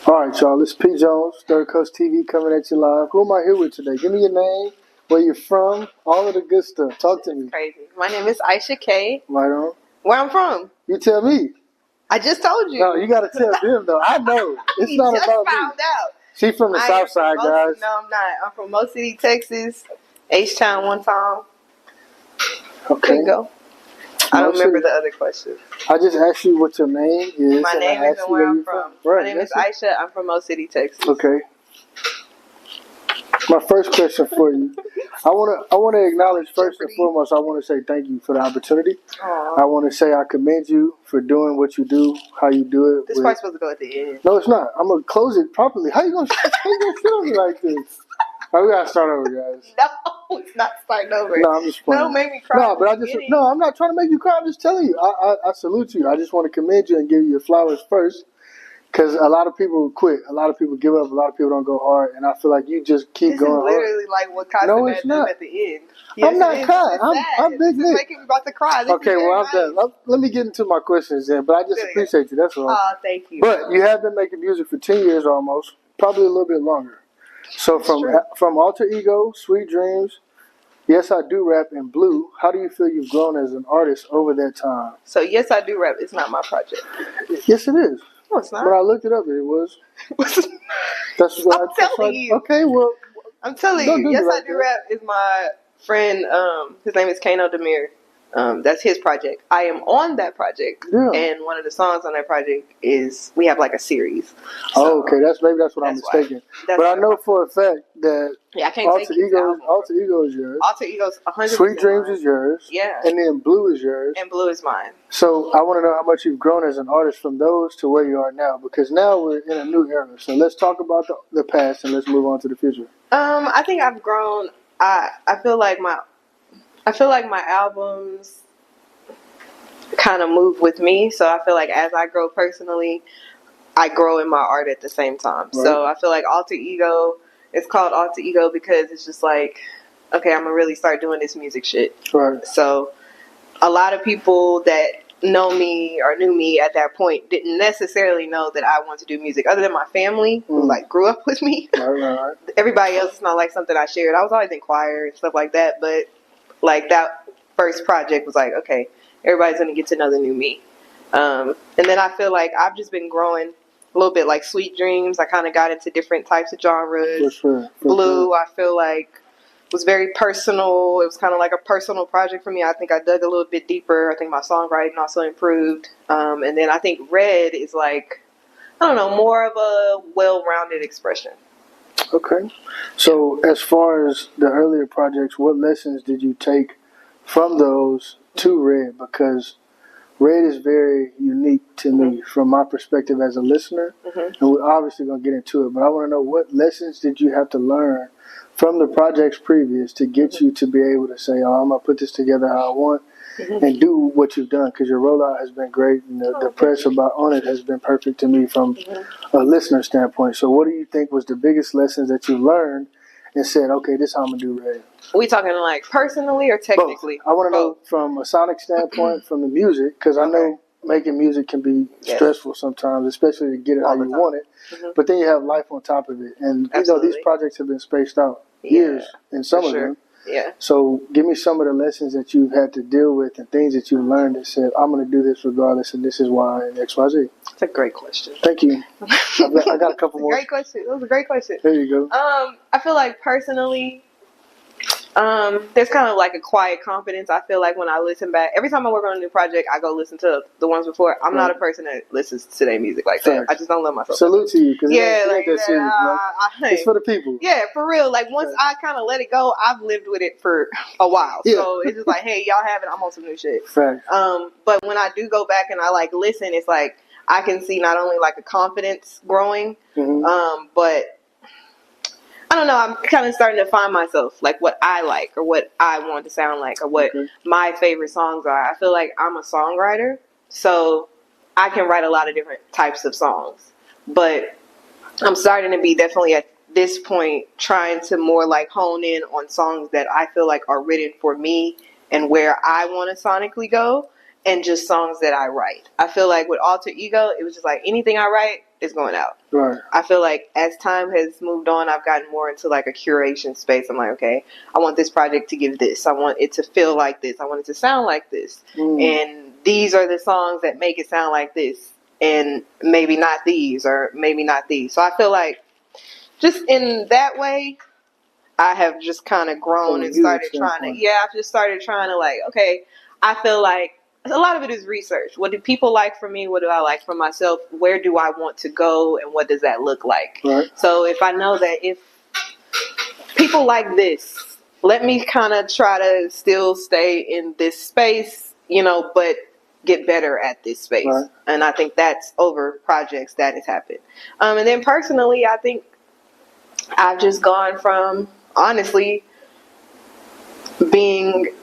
All right, y'all. It's P. Jones, Third Coast TV, coming at you live. Who am I here with today? Give me your name, where you're from, all of the good stuff. Talk to me. Crazy. My name is Aishia K. Right on. Where I'm from? You tell me. I just told you. No, you got to tell them, though. I know. It's not just about found me. out. She from the South Side, guys. No, I'm not. I'm from Mo City, Texas. H-Town one time. Okay. There you go. I don't remember the other question. I just asked you what your name is. My name is and where I'm from. Right, my name is Aishia. I'm from Mo City, Texas. Okay. My first question for you. I want to acknowledge first and foremost. I want to say thank you for the opportunity. Aww. I want to say I commend you for doing what you do, how you do it. This part's supposed to go at the end. No, it's not. I'm gonna close it properly. How you gonna sit on me like this? All right, we gotta start over, guys. No, it's not starting over. No, I'm just playing. Don't make me cry. No, but I'm not trying to make you cry. I'm just telling you. I salute you. I just want to commend you and give you your flowers first. Because a lot of people quit. A lot of people give up. A lot of people don't go hard. And I feel like you just keep going hard. This is literally like what Cosmo does at the end. Yes, I'm not crying. I'm big Nick. Making me about to cry. Okay, well, I'm done. Let me get into my questions then. But I just appreciate you. That's all. Oh, thank you. But you have been making music for 10 years almost. Probably a little bit longer. So from Alter Ego, Sweet Dreams, Yes I Do Rap, and Blue, how do you feel you've grown as an artist over that time? So Yes I Do Rap is not my project. Yes, it is. No, it's not. When I looked it up, it was. That's what I'm telling you. Okay, well. I'm telling you. Yes I Do Rap is my friend. His name is Kano Demir. That's his project. I am on that project, and one of the songs on that project is we have like a series. So okay, that's what I'm mistaken. But I know for a fact that I can't Alter Ego is yours. Alter Ego's 100%. Sweet Dreams is yours. Yeah, and then Blue is yours. And Blue is mine. So I want to know how much you've grown as an artist from those to where you are now, because now we're in a new era. So let's talk about the past and let's move on to the future. I think I've grown. I feel like my albums kind of move with me. So I feel like as I grow personally, I grow in my art at the same time. Right. So I feel like Alter Ego, it's called Alter Ego because it's just like, okay, I'm going to really start doing this music shit. Right. So a lot of people that know me or knew me at that point didn't necessarily know that I want to do music other than my family who like grew up with me. Right. Everybody else is not like something I shared. I was always in choir and stuff like that, but like that first project was like, okay, everybody's going to get to know the new me. And then I feel like I've just been growing a little bit like Sweet Dreams. I kind of got into different types of genres. For sure. Blue, I feel like was very personal. It was kind of like a personal project for me. I think I dug a little bit deeper. I think my songwriting also improved. And then I think Red is like, I don't know, more of a well-rounded expression. Okay. So as far as the earlier projects, what lessons did you take from those to Red? Because Red is very unique to me from my perspective as a listener. And we're obviously going to get into it. But I want to know, what lessons did you have to learn from the projects previous to get you to be able to say, oh, I'm going to put this together how I want and do what you've done? Because your rollout has been great, and the press on it has been perfect to me from a listener standpoint. So what do you think was the biggest lessons that you learned and said, okay, this is how I'm going to do Red? Are we talking like personally or technically? Both. I want to know from a sonic standpoint, from the music, because I know making music can be stressful sometimes, especially to get it how you want it. But then you have life on top of it. And you know, these projects have been spaced out years in some of them. Yeah. So give me some of the lessons that you've had to deal with and things that you learned that said, I'm going to do this regardless, and this is why, and X, Y, Z. That's a great question. Thank you. I got a couple more. Great question. That was a great question. There you go. I feel like personally, there's kind of like a quiet confidence. I feel like when I listen back, every time I work on a new project, I go listen to the ones before. I'm not a person that listens to their music like that. I just don't love myself. Salute to you. It's for the people. Yeah, for real. Like once I kind of let it go, I've lived with it for a while. So it's just like, hey, y'all have it. I'm on some new shit. Fact. But when I do go back and I like listen, it's like I can see not only like a confidence growing, but I don't know, I'm kind of starting to find myself, like what I like or what I want to sound like or what my favorite songs are. I feel like I'm a songwriter, so I can write a lot of different types of songs. But I'm starting to be definitely at this point trying to more like hone in on songs that I feel like are written for me and where I want to sonically go, and just songs that I write. I feel like with Alter Ego, it was just like anything I write, is going out. Right. I feel like as time has moved on, I've gotten more into like a curation space. I'm like, okay, I want this project to give this. I want it to feel like this. I want it to sound like this. And these are the songs that make it sound like this. And maybe not these, or maybe not these. So I feel like just in that way, I have just kind of grown and started trying to, I've just started trying to like, okay, I feel like a lot of it is research. What do people like from me? What do I like for myself? Where do I want to go? And what does that look like? Right. So if I know that if people like this, let me kind of try to still stay in this space, you know, but get better at this space. Right. And I think that's over projects that has happened. And then personally, I think I've just gone from, honestly, being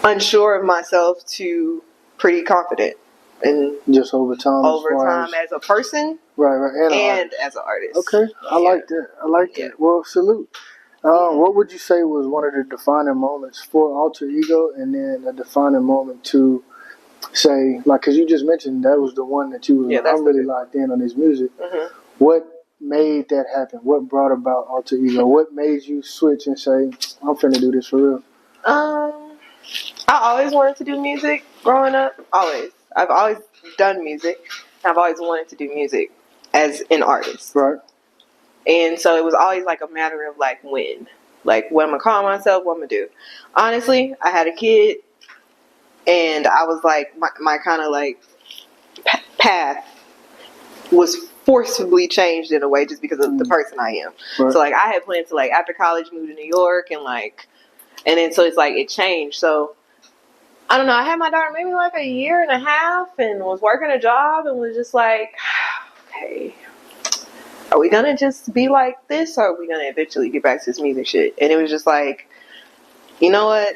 unsure of myself to pretty confident. And just over time as a person, right, and as an artist. Okay, I like that. Well, salute. What would you say was one of the defining moments for Alter Ego, and then a defining moment to say, like, because you just mentioned that was the one that you was I'm really locked in on his music. Mm-hmm. What made that happen? What brought about Alter Ego? What made you switch and say, I'm finna do this for real? I always wanted to do music growing up. Always. I've always done music. I've always wanted to do music as an artist. Right. And so it was always like a matter of like when. Like, what am I going to call myself? What am I going to do? Honestly, I had a kid, and I was like, my kind of like path was forcibly changed in a way just because of the person I am. Right. So like I had planned to like after college move to New York and then so it's like it changed. So I don't know, I had my daughter maybe like a year and a half and was working a job and was just like, okay, are we gonna just be like this, or are we gonna eventually get back to this music shit? And it was just like, you know what,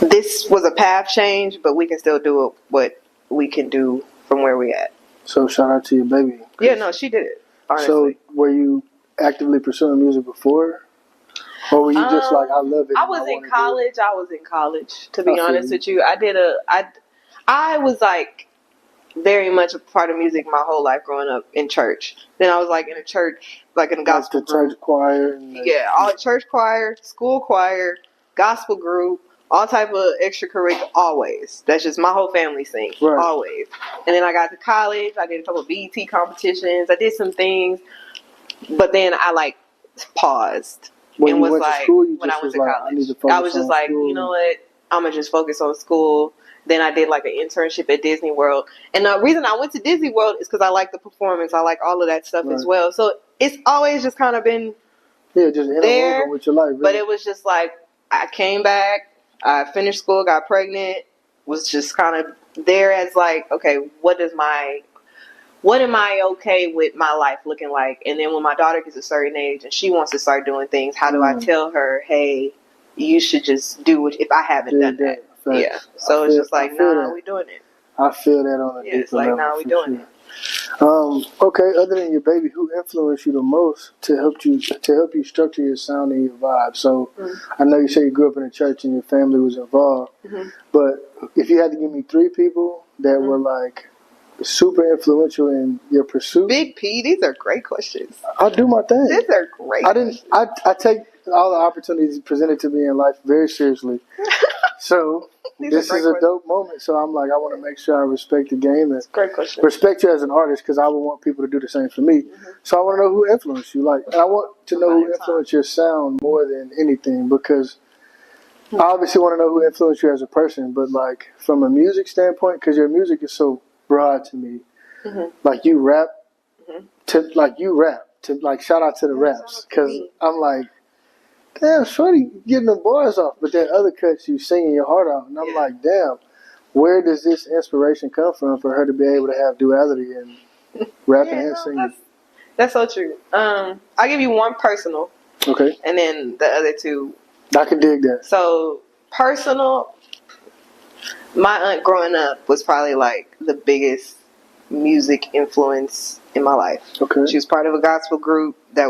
this was a path change, but we can still do what we can do from where we at. So shout out to your baby. Yeah, no, she did it, honestly. So were you actively pursuing music before? Or were you just like, I love it? I was in college, to be honest with you. I was like very much a part of music my whole life growing up in church. Then I was like in a church, like in a gospel group. Church choir. All church choir, school choir, gospel group, all type of extracurricular, always. That's just my whole family sing, always. And then I got to college, I did a couple of BET competitions, I did some things, but then I like paused. When and was like, when I went to college, I was just like, school. You know what, I'm gonna just focus on school. Then I did like an internship at Disney World, and the reason I went to Disney World is because I like the performance, I like all of that stuff as well. So it's always just kind of been just there with your life, really. But it was just like I came back, I finished school, got pregnant, was just kind of there as like, okay, what am I okay with my life looking like? And then when my daughter gets a certain age and she wants to start doing things, how do I tell her, hey, you should just do it if I haven't done that? Yeah. So it's just like, nah, we doing it. I feel that on a deeper it's like, level. Nah, we doing it. Okay, other than your baby, who influenced you the most to help you structure your sound and your vibe? So I know you say you grew up in a church and your family was involved, but if you had to give me 3 people that were like super influential in your pursuit. Big P, these are great questions. I do my thing. These are great. I take all the opportunities presented to me in life very seriously. So this is a dope moment. So I'm like, I want to make sure I respect the game and great question. Respect you as an artist, because I would want people to do the same for me. So I want to know who influenced you. Like, I want to know who influenced your sound more than anything, because I obviously want to know who influenced you as a person, but like from a music standpoint, because your music is so broad to me. Like you rap to shout out to the raps, because I'm like, damn, shorty getting the bars off, but then other cuts you singing your heart out, and I'm like, damn, where does this inspiration come from for her to be able to have duality and rapping and singing? That's so true. I'll give you one personal, okay, and then the other 2. I can dig that. So personal, my aunt growing up was probably like the biggest music influence in my life. Okay, she was part of a gospel group that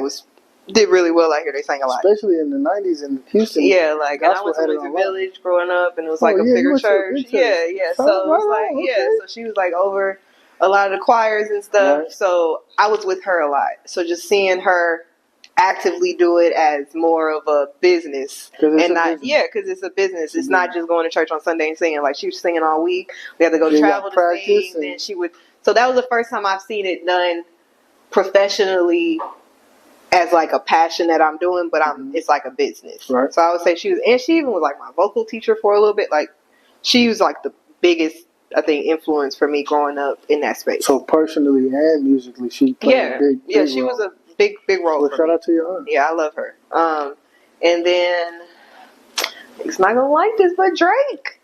did really well out here. They sang a lot, especially in the 90s in Houston. Yeah, like, and I went to Windsor Village growing up, and it was like a bigger church. Yeah. So it was like, so she was like over a lot of the choirs and stuff. Right. So I was with her a lot. So just seeing her actively do it as more of a business and not because it's a business. It's not just going to church on Sunday and singing. Like she was singing all week. We had to go travel to sing. Then she would. So that was the first time I've seen it done professionally as like a passion that I'm doing, but it's like a business. Right. So I would say she was, and she even was like my vocal teacher for a little bit. Like she was like the biggest, I think, influence for me growing up in that space. So personally and musically, she played a big she role. was a big role. Well, for shout me. out to your aunt. Yeah, I love her. And then it's not gonna like this, but Drake.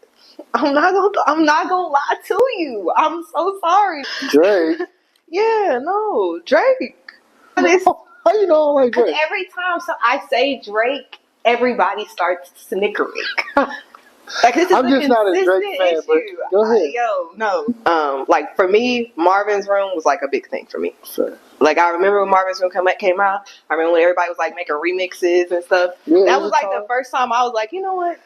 I'm not gonna lie to you. I'm so sorry. Drake. Yeah, no, Drake. How you know I like Drake? Every time I say Drake, everybody starts snickering. Like this is I'm just not a Drake fan, but go ahead. Like for me, Marvin's Room was like a big thing for me. Sure. Like I remember when Marvin's Room came out. I remember when everybody was like making remixes and stuff. Yeah, that was like the first time I was like, you know what?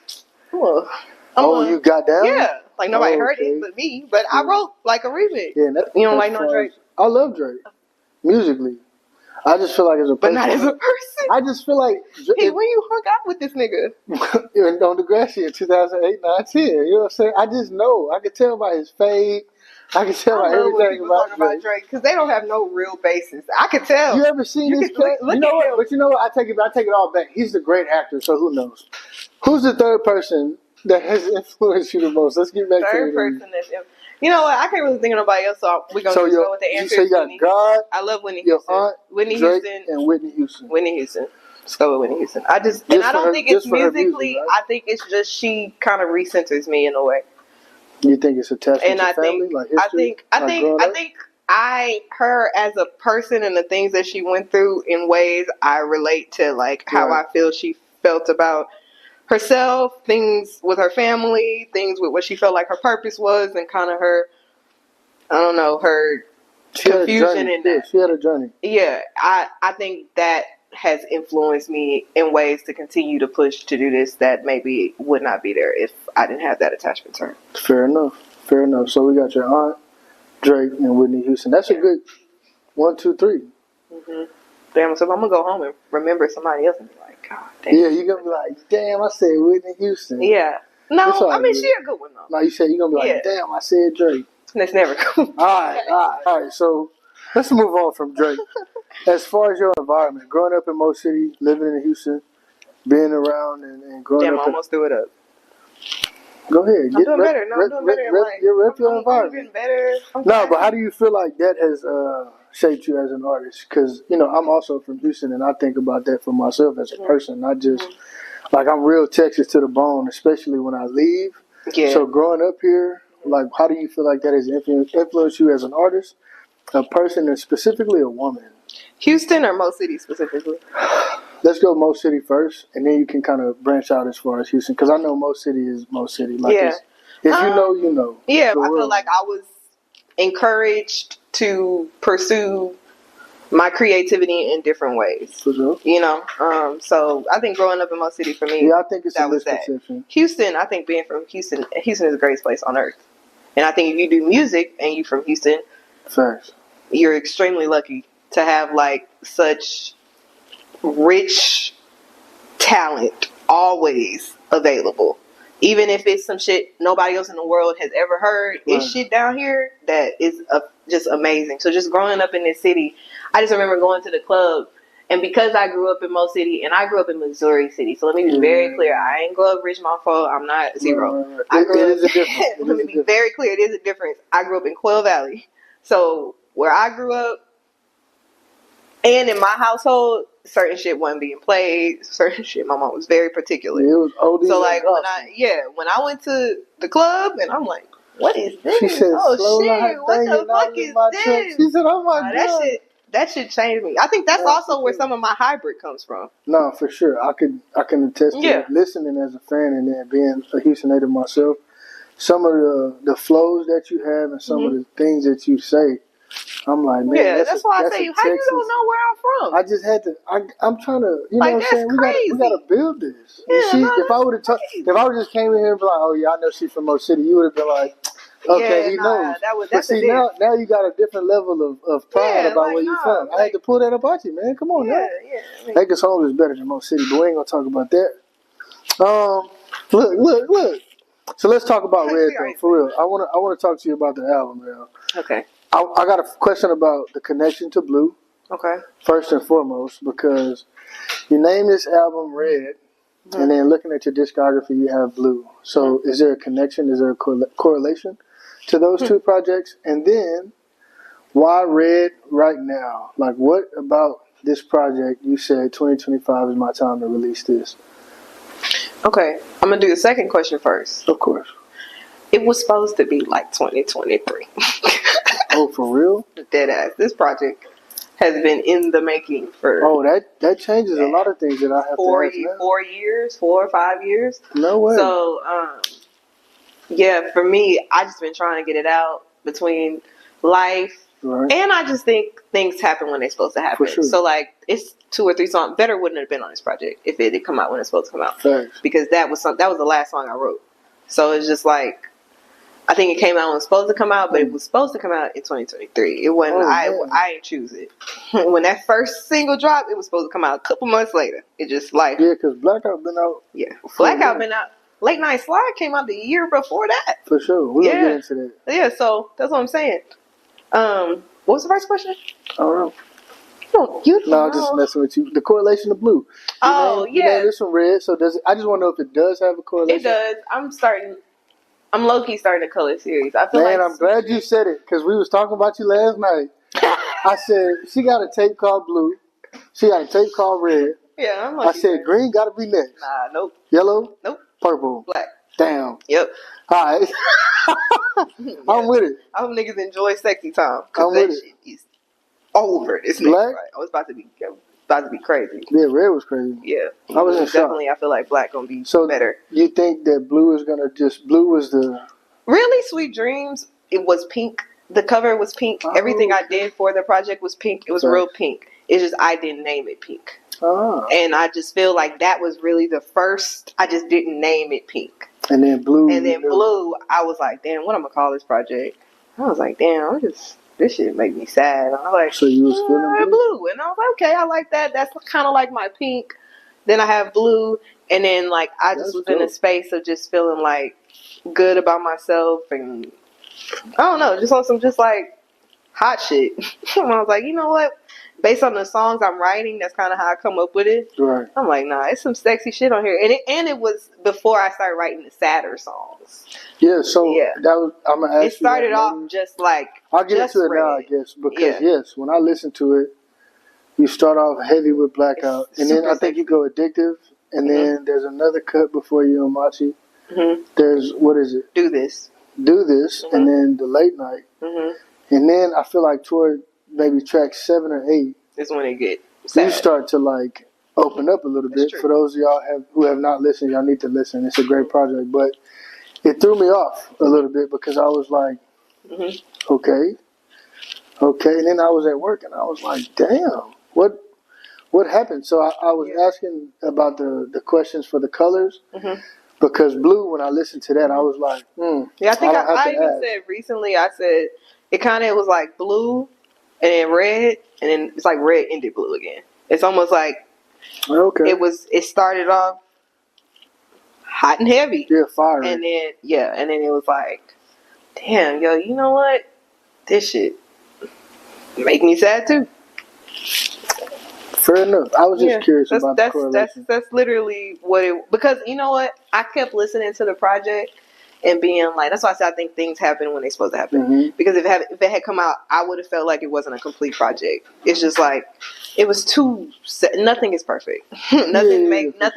You got down? Yeah. Like nobody heard it but me. But I wrote like a remix. Yeah, you don't like no Drake? I love Drake. Musically. I just feel like as a person. But not as a person. I just feel like... Hey, when you hung out with this nigga? On the Grassy in 2008, 9, 10. You know what I'm saying? I just know. I can tell by his fade. I can tell by everything about Drake. Because they don't have no real basis. I can tell. You ever seen this cat? You know what? But you know what? I take it all back. He's a great actor, so who knows? Who's the third person that has influenced you the most? Let's get back to third person that's... You know what? I can't really think of nobody else, so we're going to go with the answer. So you got God, I love Whitney your Houston. aunt, Whitney Drake, Houston. and Whitney Houston. Whitney Houston. Let's go with Whitney Houston. I don't think it's musically. Right? I think it's just she kind of recenters me in a way. You think it's attached to family, like history? I think her as a person and the things that she went through in ways I relate to, like how I feel she felt about herself, things with her family, things with what she felt like her purpose was, and kind of her, I don't know, her confusion in that. Yeah, she had a journey. Yeah, I think that has influenced me in ways to continue to push to do this that maybe would not be there if I didn't have that attachment to her. Fair enough. So we got your aunt, Drake, and Whitney Houston. That's a good 1, 2, 3. Mm-hmm. Damn, so I'm going to go home and remember somebody else and be like, God damn. Yeah, you're going to be like, damn, I said Whitney Houston. Yeah. No, I mean, she a good one, though. No, you said you're going to be like, damn, I said Drake. That's never cool. All right. So let's move on from Drake. As far as your environment, growing up in Mo City, living in Houston, being around and growing up. Damn, I almost threw it up. Go ahead. I'm doing better. No, I'm doing better. Rep your environment. I'm getting better. No, but how do you feel like that has shaped you as an artist? Because, I'm also from Houston, and I think about that for myself as a person. Not just, like, I'm real Texas to the bone, especially when I leave. Yeah. So growing up here, like, how do you feel like that has influenced you as an artist, a person, and specifically a woman? Houston or Mo City specifically? Let's go Mo City first, and then you can kind of branch out as far as Houston, because I know Mo City is Mo City. Like, if you know, you know. Yeah, I feel like I was encouraged to pursue my creativity in different ways. For sure. So I think growing up in Mo City for me, I think it's a misconception. Houston, I think being from Houston is the greatest place on earth. And I think if you do music and you're from Houston, facts, you're extremely lucky to have like such rich talent always available. Even if it's some shit nobody else in the world has ever heard, it's shit down here that is just amazing. So just growing up in this city, I just remember going to the club, and because I grew up in Mo City, and I grew up in Missouri City, so let me be very clear, I ain't grow up Richmond folk, I'm not zero. I grew up, let me be very clear, it is a difference. I grew up in Quail Valley. So where I grew up, and in my household, certain shit wasn't being played. Certain shit, my mom was very particular. Yeah, it was OD. So like when I went to the club, and I'm like, what is this? She said, oh shit, what the fuck is this? She said, oh my god, that shit changed me. I think that's also where some of my hybrid comes from. No, for sure. I can attest to listening as a fan and then being a Houston native myself. Some of the flows that you have and some of the things that you say, I'm like, man, that's why I say, how you don't know where I'm from? I just had to. I'm trying to, you know what I'm saying? We got to build this. Yeah, if I would have just came in here and be like, oh yeah, I know she's from Mo City, you would have been like, Okay, Yeah, he nah, knows. But that's a see, diss. now you got a different level of pride Yeah, about like, where you nah, from. I had to pull that about you, man. Come on yeah, now. yeah. I mean, Lakers home is better than most city, but we ain't gonna talk about that. Look. So let's talk about Red though, for real. I wanna talk to you about the album, man. okay. I got a question about the connection to Blue, Okay. first and foremost, because you name this album Red, and then looking at your discography, you have Blue. So is there a connection? Is there a correlation to those two projects? And then why Red right now? Like, what about this project you said 2025 is my time to release this? Okay, I'm gonna do the second question first. Of course. It was supposed to be like 2023. Oh, for real? Dead ass. This project has been in the making for that changes a lot of things that I have to ask now. 4 years, 4 or 5 years. No way. So, yeah, for me, I just been trying to get it out between life. Right. And I just think things happen when they're supposed to happen. For sure. So, like, it's 2 or 3 songs. Better wouldn't have been on this project if it had come out when it's supposed to come out. Thanks. Because that was the last song I wrote. So it's just like, I think it came out when it was supposed to come out, but it was supposed to come out in 2023. It wasn't. I didn't choose it. When that first single dropped, it was supposed to come out a couple months later. It just like because Blackout been out. Yeah, Blackout been out. Late Night Slide came out the year before that. For sure, we'll get into that. Yeah, so that's what I'm saying. What was the first question? I don't know. No, I'm just messing with you. The correlation to Blue. You named this one Red, so does it? I just want to know if it does have a correlation. It does. I'm low-key starting a color series. I feel I'm glad you said it, because we was talking about you last night. I said, she got a tape called Blue. She got a tape called Red. Yeah, I'm I said, green got to be next. Nah, nope. Yellow? Nope. Purple? Black. Damn. Yep. All right. I'm with it. I hope niggas enjoy Sexy Time. I'm with it. Shit is over this Black? nigga. Right? I was about to be crazy. Yeah, Red was crazy. Yeah. I was in shock. Definitely, I feel like Black gonna be better. You think that Blue is gonna Blue was the... Really Sweet Dreams, it was pink. The cover was pink. Everything I did for the project was pink. It was real pink. It's just I didn't name it pink. And I just feel like that was really the first. I just didn't name it pink. And then Blue. I was like, damn, what I'm gonna call this project? I was like, damn, this shit make me sad. I was like, so you was feeling blue, and I was like, okay, I like that. That's kind of like my pink. Then I have Blue, and then like I just was in a space of just feeling like good about myself, and I don't know, just on some just like hot shit. And I was like, you know what? Based on the songs I'm writing, that's kind of how I come up with it. Right. I'm like, nah, it's some sexy shit on here, and it was before I started writing the sadder songs. Yeah. So that was. I'm gonna ask you. It started off just like. I'll get into it now, I guess, because yes, when I listen to it, you start off heavy with Blackout, and then I think you go Addictive, and then there's another cut before you and Machi. There's what is it? Do This, and then the Late Night, and then I feel like toward maybe track 7 or 8 is when it get sad. You start to like open up a little bit. For those of y'all who have not listened, y'all need to listen. It's a great project, but it threw me off a little bit because I was like, okay, and then I was at work and I was like, damn, what happened? So I was asking about the questions for the colors. Because Blue, when I listened to that, I was like, Yeah, I think I even said recently, I said it kind of was like Blue and then Red, and then it's like Red ended Blue again. It's almost like it started off hot and heavy. Yeah, fire. And then it was like, damn, yo, you know what? This shit make me sad too. Fair enough. I was just curious about the correlation. That's literally what it... Because, you know what? I kept listening to the project and being like... That's why I said I think things happen when they're supposed to happen. Because if it had come out, I would have felt like it wasn't a complete project. It's just like... It was too... Nothing is perfect. Nothing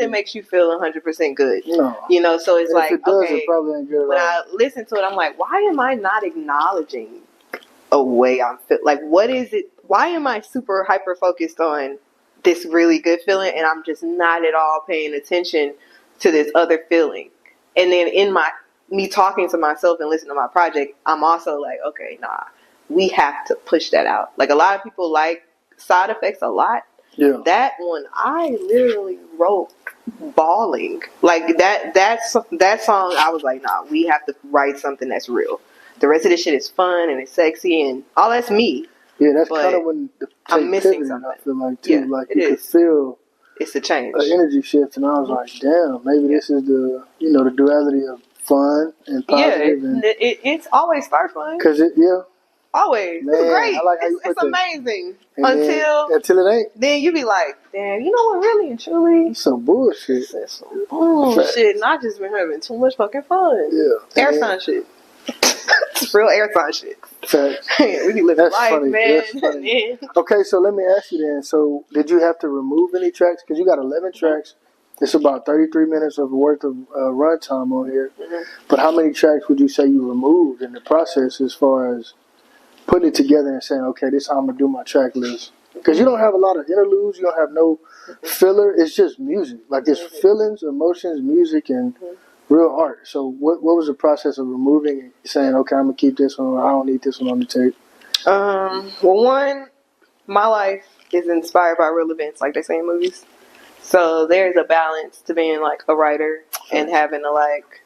makes you feel 100% good. No. You know, so it's like... If it does, it probably ain't good. When I listen to it, I'm like, why am I not acknowledging a way I'm... Like, what is it... Why am I super hyper-focused on... this really good feeling, and I'm just not at all paying attention to this other feeling. And then in me talking to myself and listening to my project, I'm also like, okay, nah, we have to push that out. Like a lot of people like Side Effects a lot. Yeah. That one I literally wrote bawling. Like that song, I was like, nah, we have to write something that's real. the rest of this shit is fun and it's sexy and all that's me. Yeah, that's kind of when the I'm missing pivoted, something. I feel like too. Yeah, like you could feel it's a change, an energy shift, and I was like, damn, maybe this is the the duality of fun and positive. Yeah, it's always start fun. Cause always. Man, it's great. I like how you put it's that. amazing. And Until it ain't. Then you be like, damn, you know what? Really and truly, It's some bullshit. it's some bullshit. And I just been having too much fucking fun. Yeah, air sign shit. It's real air sign shit. Facts. We be living That's life, funny. man. That's funny. Okay, so let me ask you then. So, did you have to remove any tracks? Because you got 11 tracks. It's about 33 minutes of worth of runtime on here. Mm-hmm. But how many tracks would you say you removed in the process as far as putting it together and saying, okay, this is how I'm going to do my track list? Because you don't have a lot of interludes. You don't have no filler. It's just music. Like, it's feelings, emotions, music, and real art. So what was the process of removing it, saying, okay, I'm going to keep this one, or I don't need this one on the tape? Well, one, my life is inspired by real events, like they say in movies. So there's a balance to being like a writer and having to like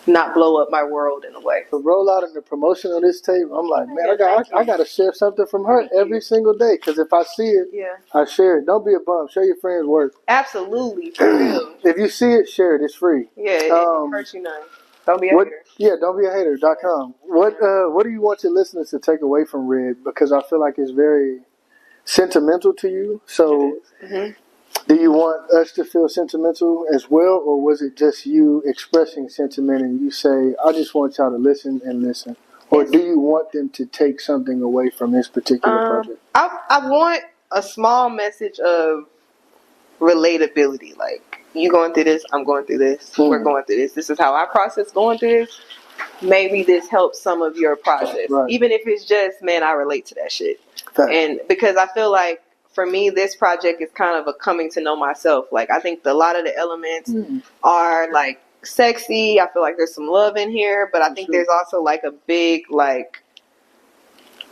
not blow up my world in a way. The rollout and the promotion of this tape, I'm like, man, I got to share something from her every single day. Because if I see it, I share it. Don't be a bum. Share your friends' work. Absolutely, for real. If you see it, share it. It's free. Yeah, it hurts you none. Don't be a hater. Yeah, don't be a hater.com. What do you want your listeners to take away from Red? Because I feel like it's very sentimental to you. So do you want us to feel sentimental as well, or was it just you expressing sentiment and you say, I just want y'all to listen and listen? Or do you want them to take something away from this particular project? I want a small message of relatability. Like, you going through this, I'm going through this, we're going through this. This is how I process going through this. Maybe this helps some of your process. Right. Even if it's just, man, I relate to that shit. Fact. And because I feel like, for me, this project is kind of a coming to know myself. Like, I think a lot of the elements are, like, sexy. I feel like there's some love in here. But I think there's also, like, a big, like,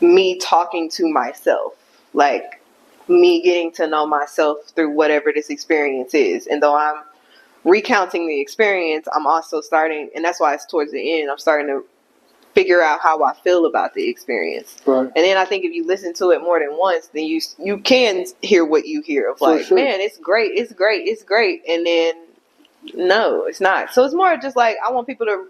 me talking to myself. Like, me getting to know myself through whatever this experience is. And though I'm recounting the experience, I'm also starting, and that's why it's towards the end, I'm starting to figure out how I feel about the experience. Right. And then I think if you listen to it more than once, then you can hear what you hear of like, man, it's great, it's great, it's great. And then, no, it's not. So it's more just like, I want people to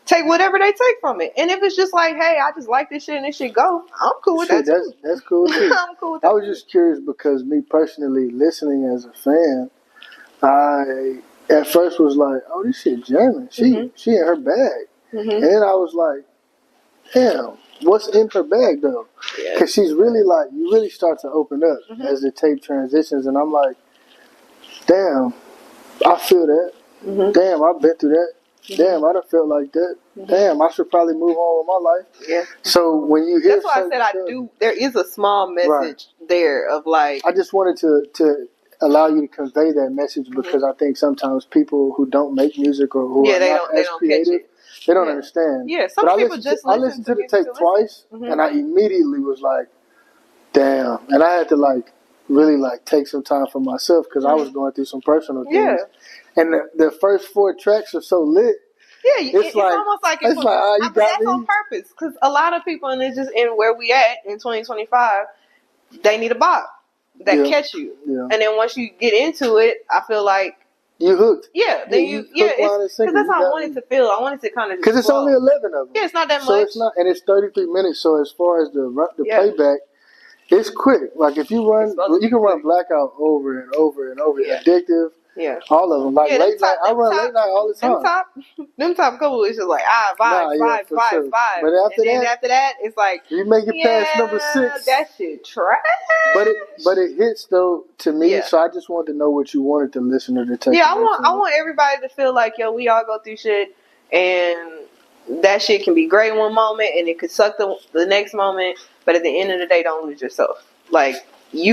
take whatever they take from it. And if it's just like, hey, I just like this shit and this shit go, I'm cool with that too. That's cool too. I'm cool with that. I was just curious because me personally, listening as a fan, I at first was like, oh, this shit jamming. She in her bag. And then I was like, damn, what's in her bag though? Because she's really like, you really start to open up as the tape transitions, and I'm like, damn, I feel that. Damn, I've been through that. Damn, I done felt like that. Damn, I should probably move on with my life. Yeah. So when you hear, that's why I said I do. There is a small message there of like. I just wanted to allow you to convey that message because I think sometimes people who don't make music or who are not as creative. They don't understand. Yeah, some people just listen. I listened to the tape twice, and I immediately was like, "Damn!" And I had to like really like take some time for myself because I was going through some personal things. Yeah. And the first 4 tracks are so lit. Yeah, it's like, almost like it's like, but that's on purpose because a lot of people, and it's just in where we at in 2025, they need a bop that catch you. Yeah. And then once you get into it, I feel like. You hooked. Yeah, then because that's how I wanted to feel. I wanted to kind of because it's only 11 of them. Yeah, it's not that so much. It's not, and it's 33 minutes. So as far as the playback, it's quick. Like if you run, you can run Blackout over and over and over. Yeah. Addictive. Yeah, all of them. Like late night, I run late night all the time. Them top couple is just like vibe. But after that, it's like you make it past number 6. That shit trash. But it hits though to me. Yeah. So I just wanted to know what you wanted the listener to take. Yeah, I want everybody to feel like we all go through shit, and that shit can be great one moment, and it could suck the next moment. But at the end of the day, don't lose yourself. Like we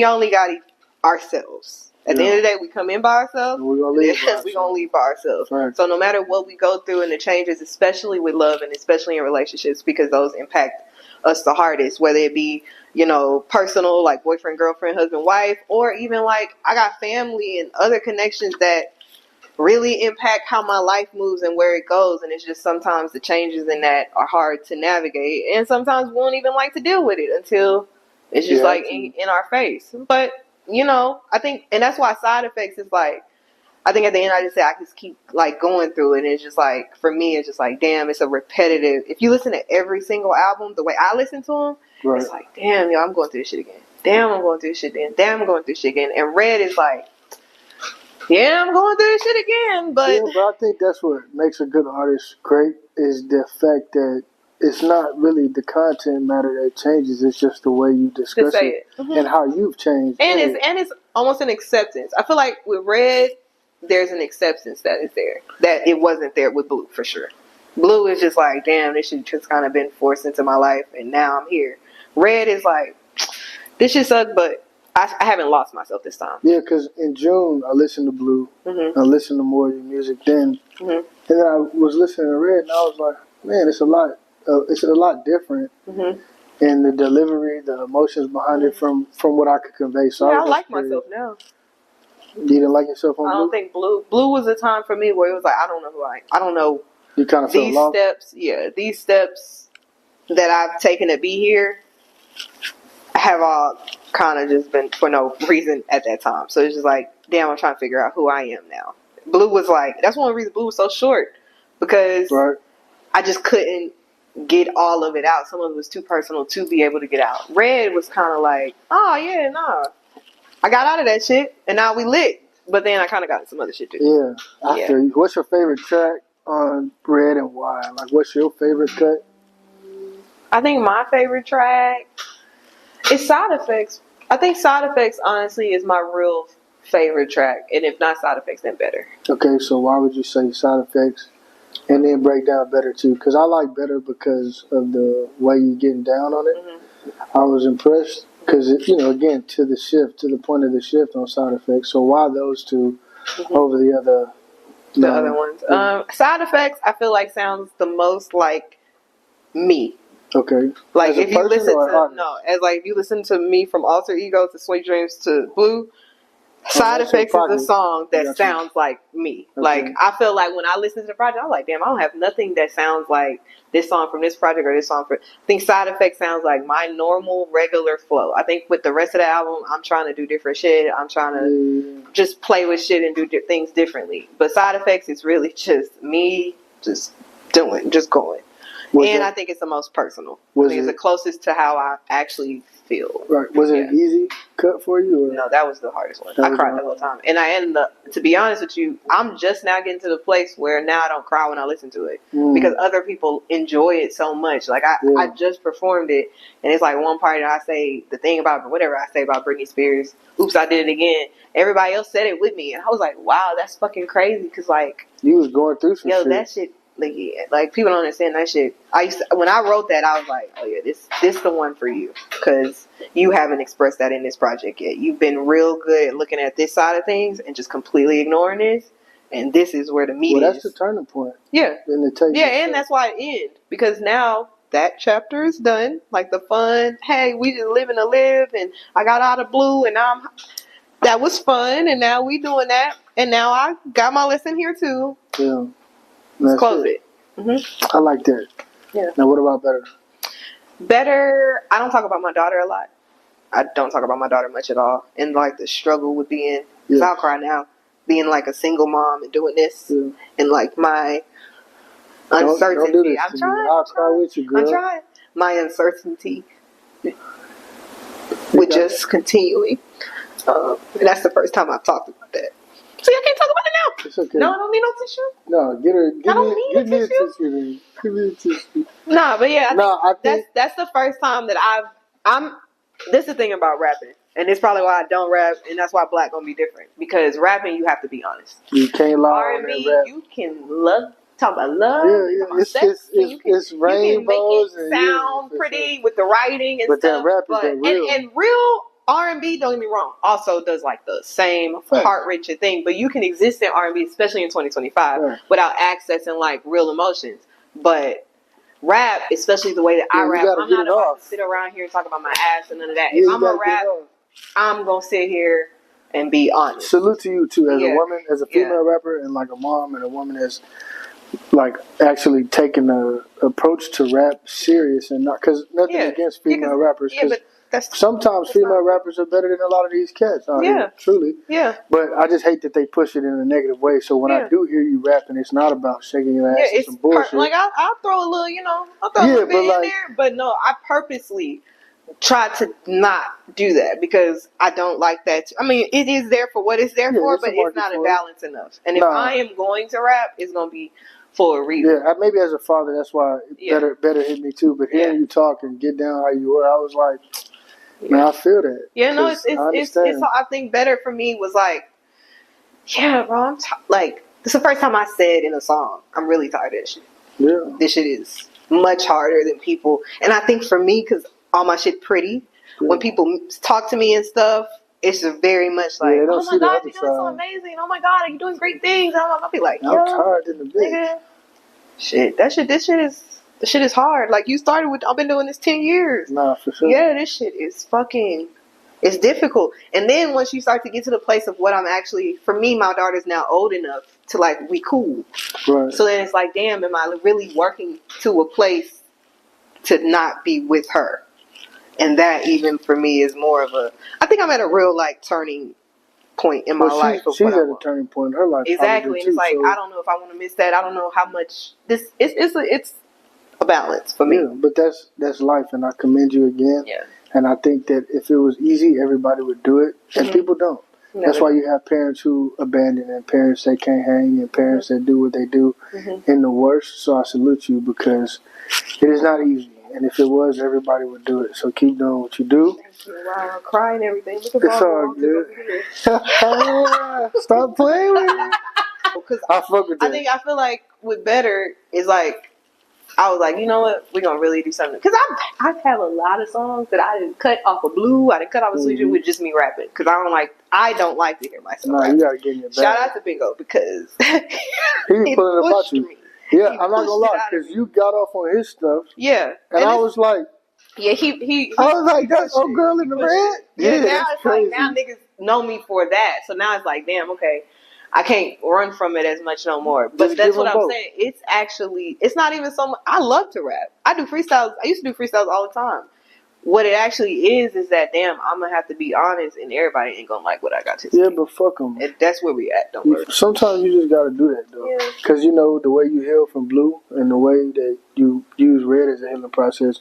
only got ourselves. At the end of the day, we come in by ourselves. We're going to leave by ourselves. Right. So no matter what we go through and the changes, especially with love and especially in relationships, because those impact us the hardest, whether it be, personal, like boyfriend, girlfriend, husband, wife, or even like I got family and other connections that really impact how my life moves and where it goes. And it's just sometimes the changes in that are hard to navigate, and sometimes we won't even like to deal with it until it's just like in our face. But I think, and that's why side effects is like, I think at the end I just say I just keep like going through it, and it's just like, for me it's just like, damn, it's a repetitive. If you listen to every single album the way I listen to them, right, it's like, damn, yo, I'm going through this shit again. Damn, I'm going through this shit again. Damn, I'm going through this shit again. And Red is like, yeah, I'm going through this shit again. But I think that's what makes a good artist great, is the fact that it's not really the content matter that changes. It's just the way you discuss it. And how you've changed. And it's almost an acceptance. I feel like with Red, there's an acceptance that is there that it wasn't there with Blue, for sure. Blue is just like, damn, this shit just kind of been forced into my life, and now I'm here. Red is like, this shit sucked, but I haven't lost myself this time. Yeah, because in June I listened to Blue. I listened to more of your music then, and then I was listening to Red, and I was like, man, it's a lot. It's a lot different. And the delivery, the emotions behind it from what I could convey. So I like myself now. You didn't like yourself on Blue? I don't think Blue was a time for me where it was like, I don't know who I am. I don't know. You kind of felt lost? These steps that I've taken to be here have all kind of just been for no reason at that time. So it's just like, damn, I'm trying to figure out who I am now. Blue was like, that's one reason Blue was so short, because I just couldn't get all of it out. Some of it was too personal to be able to get out. Red was kind of like, oh yeah, nah, I got out of that shit, and now we lit. But then I kind of got some other shit too. Yeah. What's your favorite track on Red, and why? Like, what's your favorite cut? I think my favorite track is Side Effects. I think Side Effects, honestly, is my real favorite track. And if not Side Effects, then Better. Okay, so why would you say Side Effects and then break down Better too? Because I like Better because of the way you're getting down on it. I was impressed because, again, to the point of the shift on Side Effects. So why those two over the other ones? Side Effects, I feel like, sounds the most like me. Okay. Like, if you listen if you listen to me from Alter Ego to Sweet Dreams to Blue, Side Effects is a song that sounds like me. Okay. Like, I feel like when I listen to the project, I'm like, damn, I don't have nothing that sounds like this song from this project or this song from. I think Side Effects sounds like my normal, regular flow. I think with the rest of the album, I'm trying to do different shit. I'm trying to just play with shit and do things differently. But Side Effects is really just me just going. I think it's the most personal. I think it's the closest to how I actually feel. Right. Was it an easy cut for you? Or? No, that was the hardest one. I cried the whole time. And I ended up, to be honest with you, I'm just now getting to the place where now I don't cry when I listen to it. Because other people enjoy it so much. Like, I just performed it, and it's like one part that I say the thing about whatever I say about Britney Spears, oops, I did it again. Everybody else said it with me. And I was like, wow, that's fucking crazy. Because, like, you was going through some shit. That shit. Like people don't understand that shit. When I wrote that, I was like, oh yeah, this the one for you, because you haven't expressed that in this project yet. You've been real good at looking at this side of things and just completely ignoring this, and this is where the meat is. Well, that's the turning point. Yeah, and that's why it ends, because now that chapter is done. Like, the fun, hey, we just living to live, and I got out of Blue, and that was fun, and now we doing that, and now I got my lesson here too. Yeah. Close it. I like that. Yeah. Now, what about Better? Better, I don't talk about my daughter a lot. I don't talk about my daughter much at all. And, like, the struggle with being, because I'll cry now, being, like, a single mom and doing this. Yeah. And, like, my uncertainty. Don't do this to me. I'll cry with you, girl. I'm trying. My uncertainty with just continuing. And that's the first time I've talked about that. So y'all can't talk about it now. It's okay. No, I don't need no tissue. No, give me a tissue. Give me a tissue. Nah, but yeah, I think that's the first time that this is the thing about rapping. And it's probably why I don't rap, and that's why Black gonna be different. Because rapping, you have to be honest. You can't lie R&B, you can talk about love. Yeah. It's rainbows. You can make it sound pretty with the writing and stuff. That rap is real. And real R&B, don't get me wrong, also does like the same heart-wrenching thing, but you can exist in R&B, especially in 2025, without accessing like real emotions. But rap, especially the way that I rap, I'm not about to sit around here and talk about my ass and none of that. If I'm gonna rap, I'm gonna sit here and be honest. Salute to you too, as a woman, as a female rapper, and like a mom and a woman that's like actually taking the approach to rap serious and not because nothing against female rappers. But sometimes female rappers are better than a lot of these cats out here, truly. Yeah. But I just hate that they push it in a negative way. So when I do hear you rapping, it's not about shaking your ass and some bullshit. Like I'll throw a little, I'll throw a little bit in there. But no, I purposely try to not do that because I don't like that. I mean, it is there for what it's there for, but it's not a balance enough. And if I am going to rap, it's going to be for a reason. Yeah, maybe as a father, that's why it better hit me too. But hearing you talk and get down how you were, I was like, man, I feel that. Yeah, no, it's I think better for me was like, yeah, bro, like, this is the first time I said in a song, I'm really tired of this shit. Yeah. This shit is much harder than people. And I think for me, because all my shit pretty, when people talk to me and stuff, it's very much like, oh my God, you're doing so amazing. Oh my God, you're doing great things. I'll be like, I'm tired in the bitch. Shit, this shit is hard. Like, you started with, I've been doing this 10 years. Nah, for sure. Yeah, this shit is it's difficult. And then once you start to get to the place of what I'm actually, for me, my daughter's now old enough to like, we cool. Right. So then it's like, damn, am I really working to a place to not be with her? And that even for me is more of I think I'm at a real like turning point in my life. She's at a turning point in her life. Exactly. And it's like, I don't know if I want to miss that. I don't know how much it's a balance for me. Yeah, but that's life, and I commend you again. Yeah. And I think that if it was easy, everybody would do it, and people don't. No, that's why you have parents who abandon, and parents that can't hang, and parents that do what they do in the worst. So I salute you because it is not easy. And if it was, everybody would do it. So keep doing what you do. Thank you. Wow, I'm crying and everything. Look at it's all good. Stop playing with me. I fuck with that. I feel like with Better is like, I was like, you know what? We're going to really do something. Because I have a lot of songs that I didn't cut off of Blue. I didn't cut off of Sweet with just me rapping. Because I don't like to hear myself rapping. You got to get in your bag. Shout out to Bingo because he pulling about you. Yeah, I'm not gonna lie, because you got off on his stuff. Yeah, and I was like, yeah, he I was like, that old girl in the red. Yeah, now it's crazy. Like now niggas know me for that, so now it's like, damn, okay, I can't run from it as much no more. But that's what I'm saying. It's not even so much. I love to rap. I do freestyles. I used to do freestyles all the time. What it actually is that, damn, I'm going to have to be honest and everybody ain't going to like what I got to say. Yeah, but fuck them. That's where we at. Don't worry. Sometimes you just got to do that, though. Because, the way you heal from Blue and the way that you use Red as a healing process,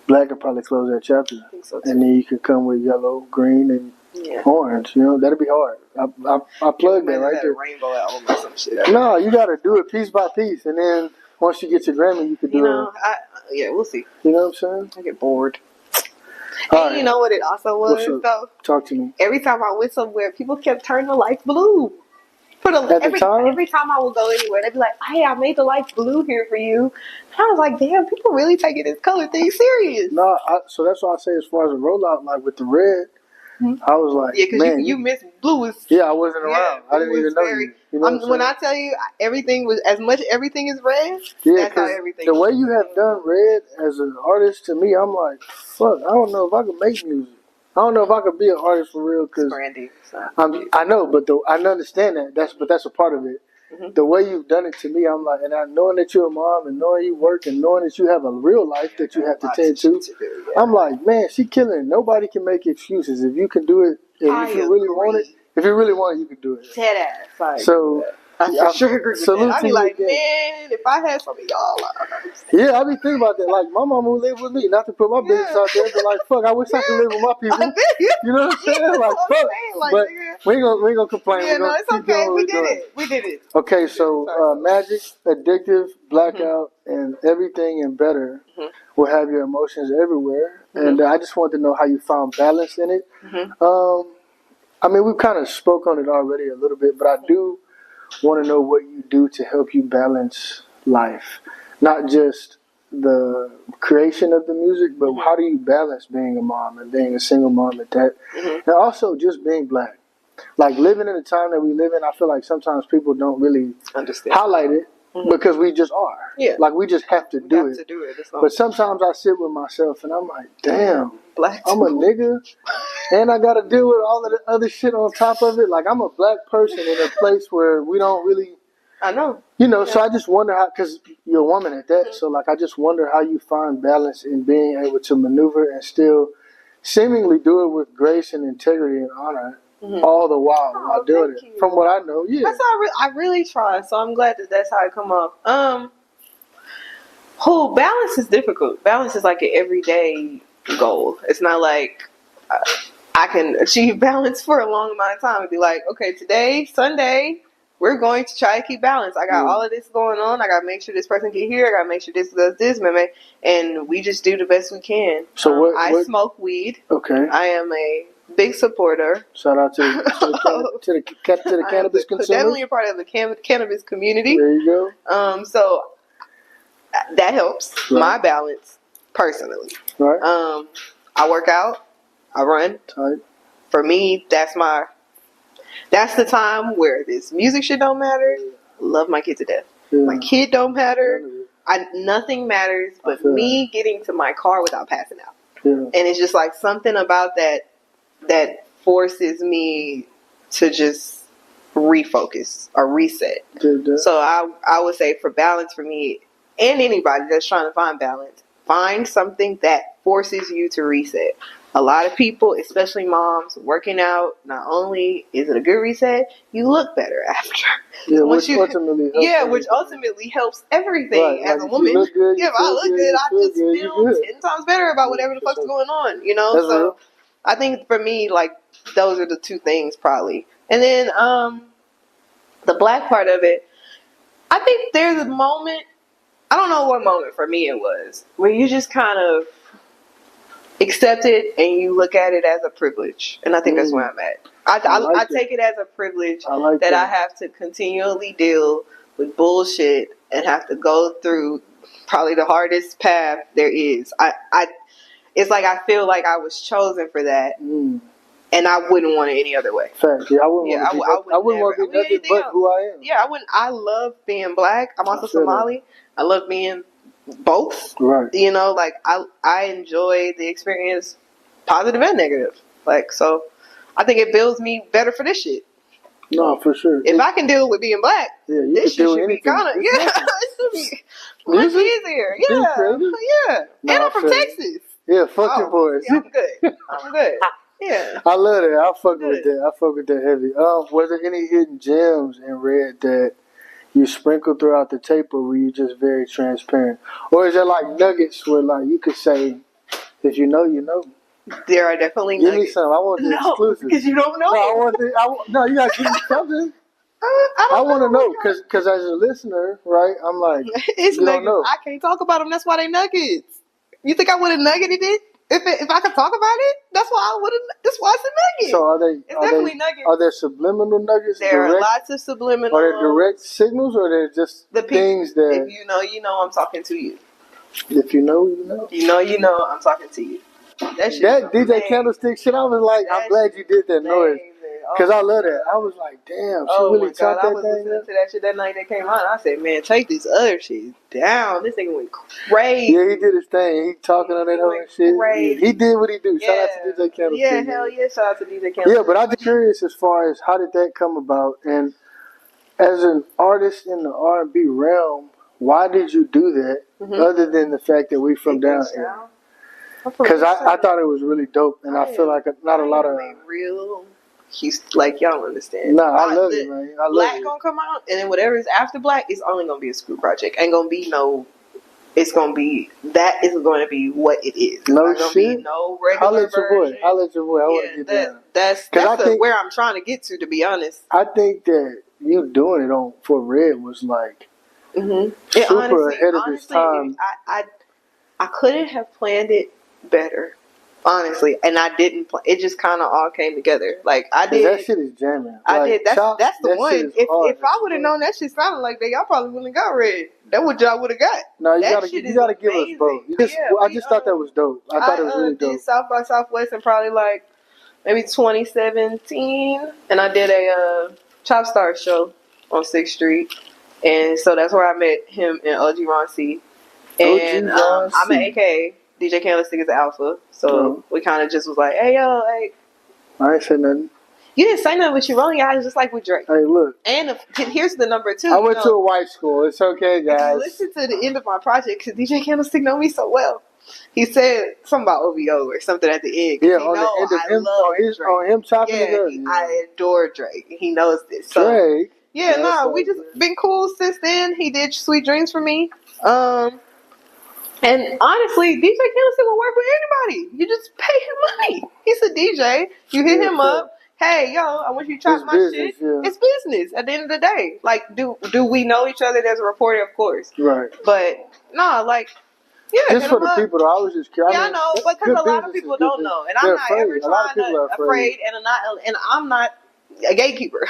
Black could probably close that chapter. I think so too. And then you could come with yellow, green, and orange. That'd be hard. I plugged that right there. Rainbow album or some shit. No, you got to do it piece by piece. And then once you get your Grammy, you could do it. We'll see. You know what I'm saying? I get bored. And you know what it also was, though? Talk to me. Every time I went somewhere, people kept turning the lights blue. Every time I would go anywhere, they'd be like, hey, I made the lights blue here for you. And I was like, damn, people really taking this color thing serious. No, so that's why I say as far as a rollout, like with the red, I was like, yeah, because you missed Blue. I wasn't around. I didn't even know you. When I tell you everything was everything is red. That's how everything. The way you have done Red as an artist to me, I'm like, fuck. I don't know if I could make music. I don't know if I could be an artist for real because I know, but I understand that. That's a part of it. Mm-hmm. The way you've done it to me, I'm like, and knowing that you're a mom and knowing you work and knowing that you have a real life that you have to tend to, I'm like, man, she killing it. Nobody can make excuses. If you can do it, if you really want it, you can do it. Dead ass. Like, so I sure agree with that. I'd be like, man, if I had some of y'all, I be thinking about that. Like, my mama would live with me, not to put my business out there, but like, fuck, I wish I could live with my people. You know what I'm saying? Like, fuck. But we ain't gonna complain. Yeah, no, it's okay. We did it. Okay, so Magic, Addictive, Blackout, and Everything and Better will have your emotions everywhere. And I just want to know how you found balance in it. I mean, we've kind of spoke on it already a little bit, but I do want to know what you do to help you balance life. Not just the creation of the music, but how do you balance being a mom and being a single mom at that? And also just being Black. Like, living in the time that we live in, I feel like sometimes people don't really highlight it because we just are. Yeah. Like, we just have to do it. But sometimes I sit with myself and I'm like, damn, Black I'm a nigga and I got to deal with all of the other shit on top of it. Like, I'm a black person in a place where we don't really. I know. You know, so I just wonder how, because you're a woman at that, so like I just wonder how you find balance in being able to maneuver and still seemingly do it with grace and integrity and honor all the while doing it. From what I know, yeah. That's how I really try, so I'm glad that that's how it come off. Balance is difficult. Balance is like an everyday goal. It's not like I can achieve balance for a long amount of time and be like, okay, today, Sunday, we're going to try to keep balance. I got all of this going on. I got to make sure this person get here. I got to make sure this does this, and we just do the best we can. So I smoke weed. Okay. I am a big supporter. Shout out to the cannabis consumers. Definitely a part of the cannabis community. There you go. So that helps my balance personally. Right. I work out. I run. Tight. For me, that's the time where this music shit don't matter. Love my kid to death. Yeah. My kid don't matter. Nothing matters but me getting to my car without passing out. Yeah. And it's just like something about that forces me to just refocus or reset. So I would say for balance for me and anybody that's trying to find balance, find something that forces you to reset. A lot of people, especially moms, working out, not only is it a good reset, you look better after. Yeah, which ultimately helps everything right, as a woman. Look good, if I look good, I just feel 10 times better about whatever the fuck's going on, you know? That's real. I think for me, like, those are the two things probably. And then the black part of it, I think there's a moment, I don't know what moment for me it was, where you just kind of accept it and you look at it as a privilege. And I think that's where I'm at. I take it as a privilege that I have to continually deal with bullshit and have to go through probably the hardest path there is. It's like I feel like I was chosen for that. And I wouldn't want it any other way. Fact. Yeah, I wouldn't want to be nothing but who I am. Yeah, I love being black. I'm also Somali. I love being both. Right. You know, like I enjoy the experience, positive and negative. Like, so I think it builds me better for this shit. No, for sure. If I can deal with being black, this shit should be kind of it should be much easier. Yeah. And I'm from Texas. Yeah, fuck your boys. Yeah, I'm good. Yeah. I love it. I fuck with that heavy. Was there any hidden gems in Red that you sprinkle throughout the tape, or were you just very transparent? Or is there like nuggets where like you could say, if you know, you know? There are definitely nuggets. Give me some. I want the exclusive. Because you don't know. No, you gotta give me something. I want to know because as a listener, right? I'm like, it's you nuggets. Don't know. I can't talk about them. That's why they nuggets. You think I would have nuggeted it? If I could talk about it, that's why I would have. That's why it's a nugget. So are they? It's definitely nuggets. Are there subliminal nuggets? There are lots of subliminal. Are there direct signals, or are they just the things that? If you know, I'm talking to you. If you know, you know. You know, I'm talking to you. That DJ Candlestick shit, I was like, I'm glad you did that noise. Because I love that. I was like, damn, she really chopped that thing. I was listening to that shit that night that came out. I said, man, take this other shit down. This nigga went crazy. Yeah, he did his thing. He talking on that whole shit. Crazy. He did what he do. Shout out to DJ Candlestick. Yeah, hell yeah, shout out to DJ Candlestick. Yeah, but I'm just curious as far as how did that come about? And as an artist in the R&B realm, why did you do that other than the fact that we from down here? Because I thought it was really dope, and I feel like not a lot of real. He's like, y'all don't understand. Nah, I love it, man. I love Black gonna come out, and then whatever is after Black is only gonna be a screw project. Ain't gonna be no. It's gonna be that is going to be what it is. No shit. Be no regular version. I'll let your boy. I want to get down. That's where I'm trying to get to be honest. I think that you doing it for Red was like super honestly, ahead of its time. I couldn't have planned it better. Honestly, and I didn't. It just kind of all came together. Like I did. That shit is jamming. I did. That's the one. If I would have known that shit sounded like that, y'all probably wouldn't have got Red. That what y'all would have got. No, you gotta give us both. I just thought that was dope. I thought it was really dope. Did South by Southwest in probably like maybe 2017, and I did a Chop Star show on 6th Street, and so that's where I met him and OG Ron C. And I'm an AK. DJ Candlestick is the alpha, so we kind of just was like, hey, yo, like, I ain't say nothing. You didn't say nothing, but you rolling your eyes just like with Drake. Hey, look. And here's the number 2. I went to a white school. It's okay, guys. Listen to the end of my project because DJ Candlestick know me so well. He said something about OVO or something at the end. Yeah, on the end of him, on him chopping it up. I adore Drake. He knows this. So, Drake? Yeah, we just been cool since then. He did Sweet Dreams for me. And honestly, DJ Candlestick will work with anybody. You just pay him money. He's a DJ. You hit him up. Hey, yo, I want you to chop my shit. Yeah. It's business at the end of the day. Like, do we know each other? There's a reporter, of course. Right. But, no, like, yeah. Just for the people, though, I was just curious. Yeah, I know, because a lot of people don't know. And I'm not ever afraid, and I'm not a gatekeeper.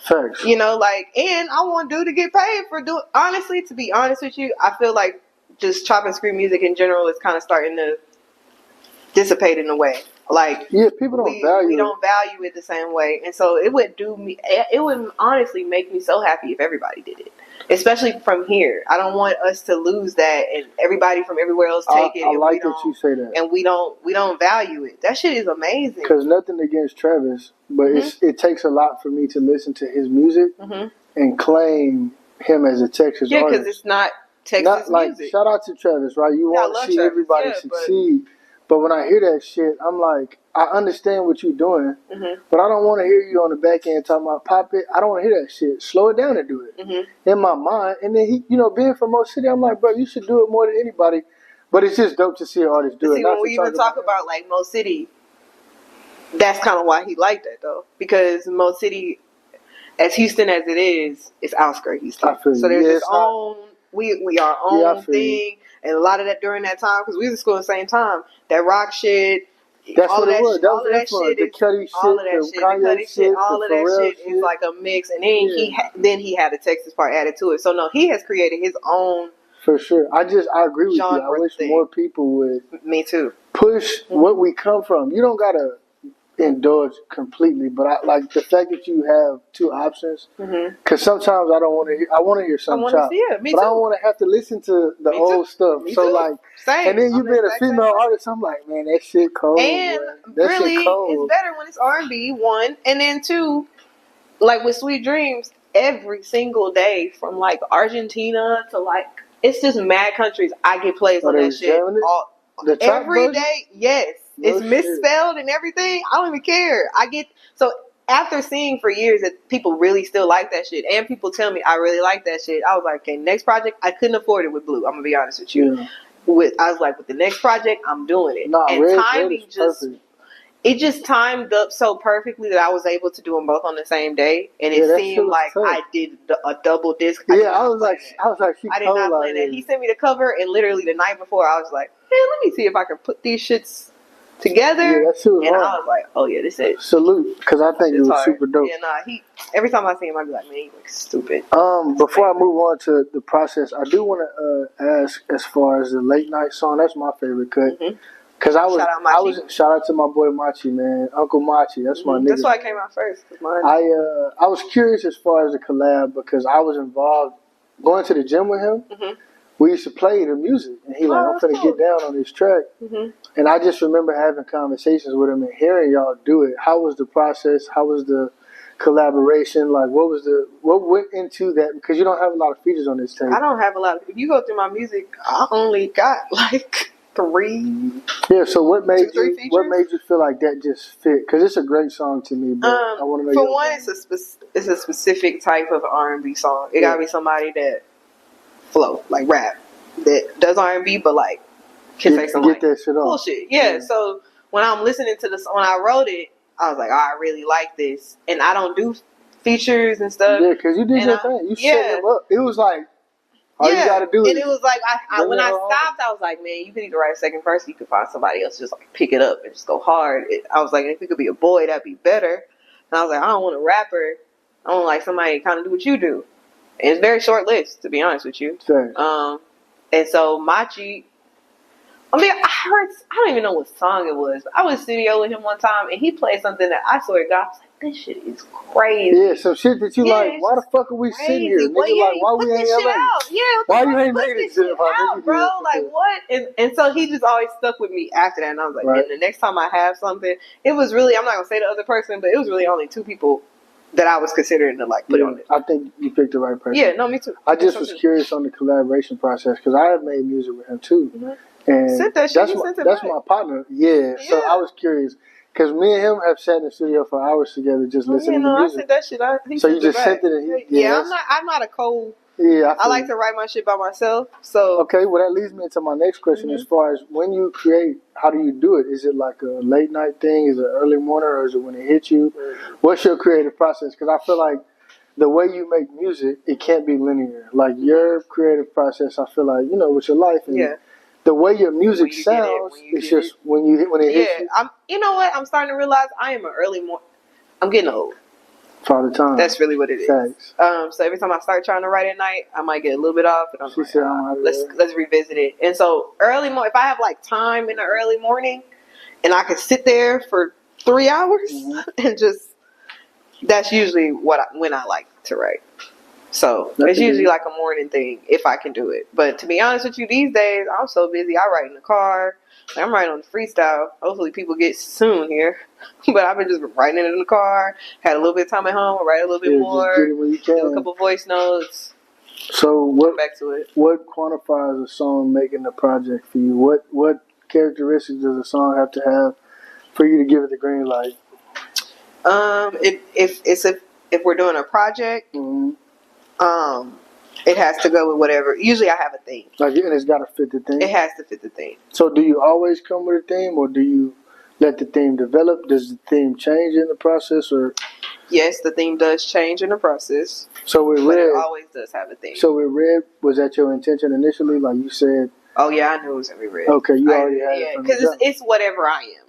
Thanks. You know, like, and I want dude to get paid for doing, honestly, to be honest with you, I feel like just chop and scream music in general is kind of starting to dissipate in a way. Like, yeah, people don't value we don't value it the same way, and so it would honestly make me so happy if everybody did it, especially from here. I don't want us to lose that and everybody from everywhere else take it. I like that you say that, and we don't value it. That shit is amazing. Because nothing against Travis, but it takes a lot for me to listen to his music and claim him as a Texas artist. Yeah, because it's not Texas music. Shout out to Travis, right? You want to see everybody succeed. But when I hear that shit, I'm like, I understand what you're doing, but I don't want to hear you on the back end talking about pop it. I don't want to hear that shit. Slow it down and do it. In my mind. And then he, being from Mo City, I'm like, bro, you should do it more than anybody. But it's just dope to see an artist do it. See, when we even talk about like Mo City, that's kind of why he liked that though, because Mo City, as Houston as it is, it's outskirts Houston. So there's its own. We our own thing. And a lot of that during that time, because we was in school at the same time, that rock shit, that's all what of it that was. shit, That all was of that shit, the Cudi shit, all of that shit, the Cudi shit, all of that shit is like a mix. And then he had the Texas part added to it. So no, he has created his own. For sure, I agree with you. I wish more people would. Me too. Push what we come from. You don't gotta indulge completely, but I like the fact that you have two options. Because sometimes I don't want to hear. I want to hear some chop, but I don't want to have to listen to the old stuff. So like, and then you being a female artist, I'm like, man, that shit cold. And really, it's better when it's R&B. One, and then two, like with Sweet Dreams, every single day from like Argentina to like, it's just mad countries. I get plays on that shit every day. Yes. It's misspelled and everything. I don't even care. So after seeing for years that people really still like that shit, and people tell me I really like that shit, I was like, okay, next project, I couldn't afford it with Blue. I'm gonna be honest with you. Yeah. I was like, with the next project, I'm doing it. Timing it just timed up so perfectly that I was able to do them both on the same day, and it seemed like I did a double disc. I was like, I did not plan that. He sent me the cover, and literally the night before, I was like, hey, let me see if I can put these shits together, and I was like, "Oh yeah, this is salute." Because I think it was super dope. Yeah, every time I see him, I be like, "Man, he looks stupid." Before I move on to the process, I do want to ask, as far as the late night song, that's my favorite cut. Because shout out to my boy Machi, man, Uncle Machi. That's my nigga. That's why I came out first. I was curious as far as the collab because I was involved going to the gym with him. We used to play the music, and he I'm finna get down on this track. And I just remember having conversations with him and hearing y'all do it. How was the process? How was the collaboration? Like, what went into that? Because you don't have a lot of features on this tape. I don't have a lot. If you go through my music, I only got like 3. Yeah. So what made you feel like that just fit? Because it's a great song to me. But I want to know. For one, it's a specific type of R&B song. It gotta be somebody that flow like rap that does R&B, but like can say some like that shit bullshit. Yeah. So when I'm listening to this, when I wrote it, I was like, oh, I really like this, and I don't do features and stuff. Yeah, because you did your thing. You set them up. It was like, all you gotta do. And it was like, when I stopped, I was like, man, you could either write a second verse, you could find somebody else just like pick it up and just go hard. I was like, if it could be a boy, that'd be better. And I was like, I don't want a rapper. I want like somebody to kind of do what you do. And it's a very short list, to be honest with you. Sure. And so Machi, I don't even know what song it was. But I was in the studio with him one time, and he played something that I swear to God, I was like, this shit is crazy. Yeah, some shit that you like, why the fuck are we sitting here? Nigga, like, why we ain't LA? Why you ain't made it shit out, bro? Like, what? And so he just always stuck with me after that. And I was like, man, the next time I have something, it was really, I'm not going to say the other person, but it was really only 2 people that I was considering to, like, put on it. I think you picked the right person. Yeah, no, me too. I just was curious on the collaboration process because I have made music with him too. And that's my partner. Yeah, so I was curious. Because me and him have sat in the studio for hours together just listening to music. I sent that shit. So you just sent it and I'm not a cold. Yeah, I like to write my shit by myself. So okay, well that leads me into my next question as far as when you create, how do you do it? Is it like a late night thing? Is it early morning or is it when it hits you? What's your creative process? Because I feel like the way you make music, it can't be linear. Like your creative process, I feel like, with your life and the way your music sounds, it's just when it hits you. You know what? I'm starting to realize I am an early morning. I'm getting old. All the time. That's really what it is. Thanks. So every time I start trying to write at night, I might get a little bit off, and I'm let's revisit it. And so early morning, if I have like time in the early morning, and I can sit there for 3 hours and just, that's usually when I like to write. So it's usually like a morning thing if I can do it. But to be honest with you, these days I'm so busy. I write in the car. Like, I'm writing on the freestyle. Hopefully people get soon here. But I've been just writing it in the car. Had a little bit of time at home. I write a little bit more. Do a couple voice notes. So what? Back to it. What quantifies a song making a project for you? What characteristics does a song have to have for you to give it the green light? If we're doing a project. It has to go with whatever. Usually I have a theme. And it's got to fit the theme? It has to fit the theme. So do you always come with a theme or do you let the theme develop? Does the theme change in the process? Or yes, the theme does change in the process. So with Red, it always does have a theme. So with Red, was that your intention initially? Like you said? Oh yeah, I knew it was going to be Red. Okay, you already had it. Because it's whatever I am.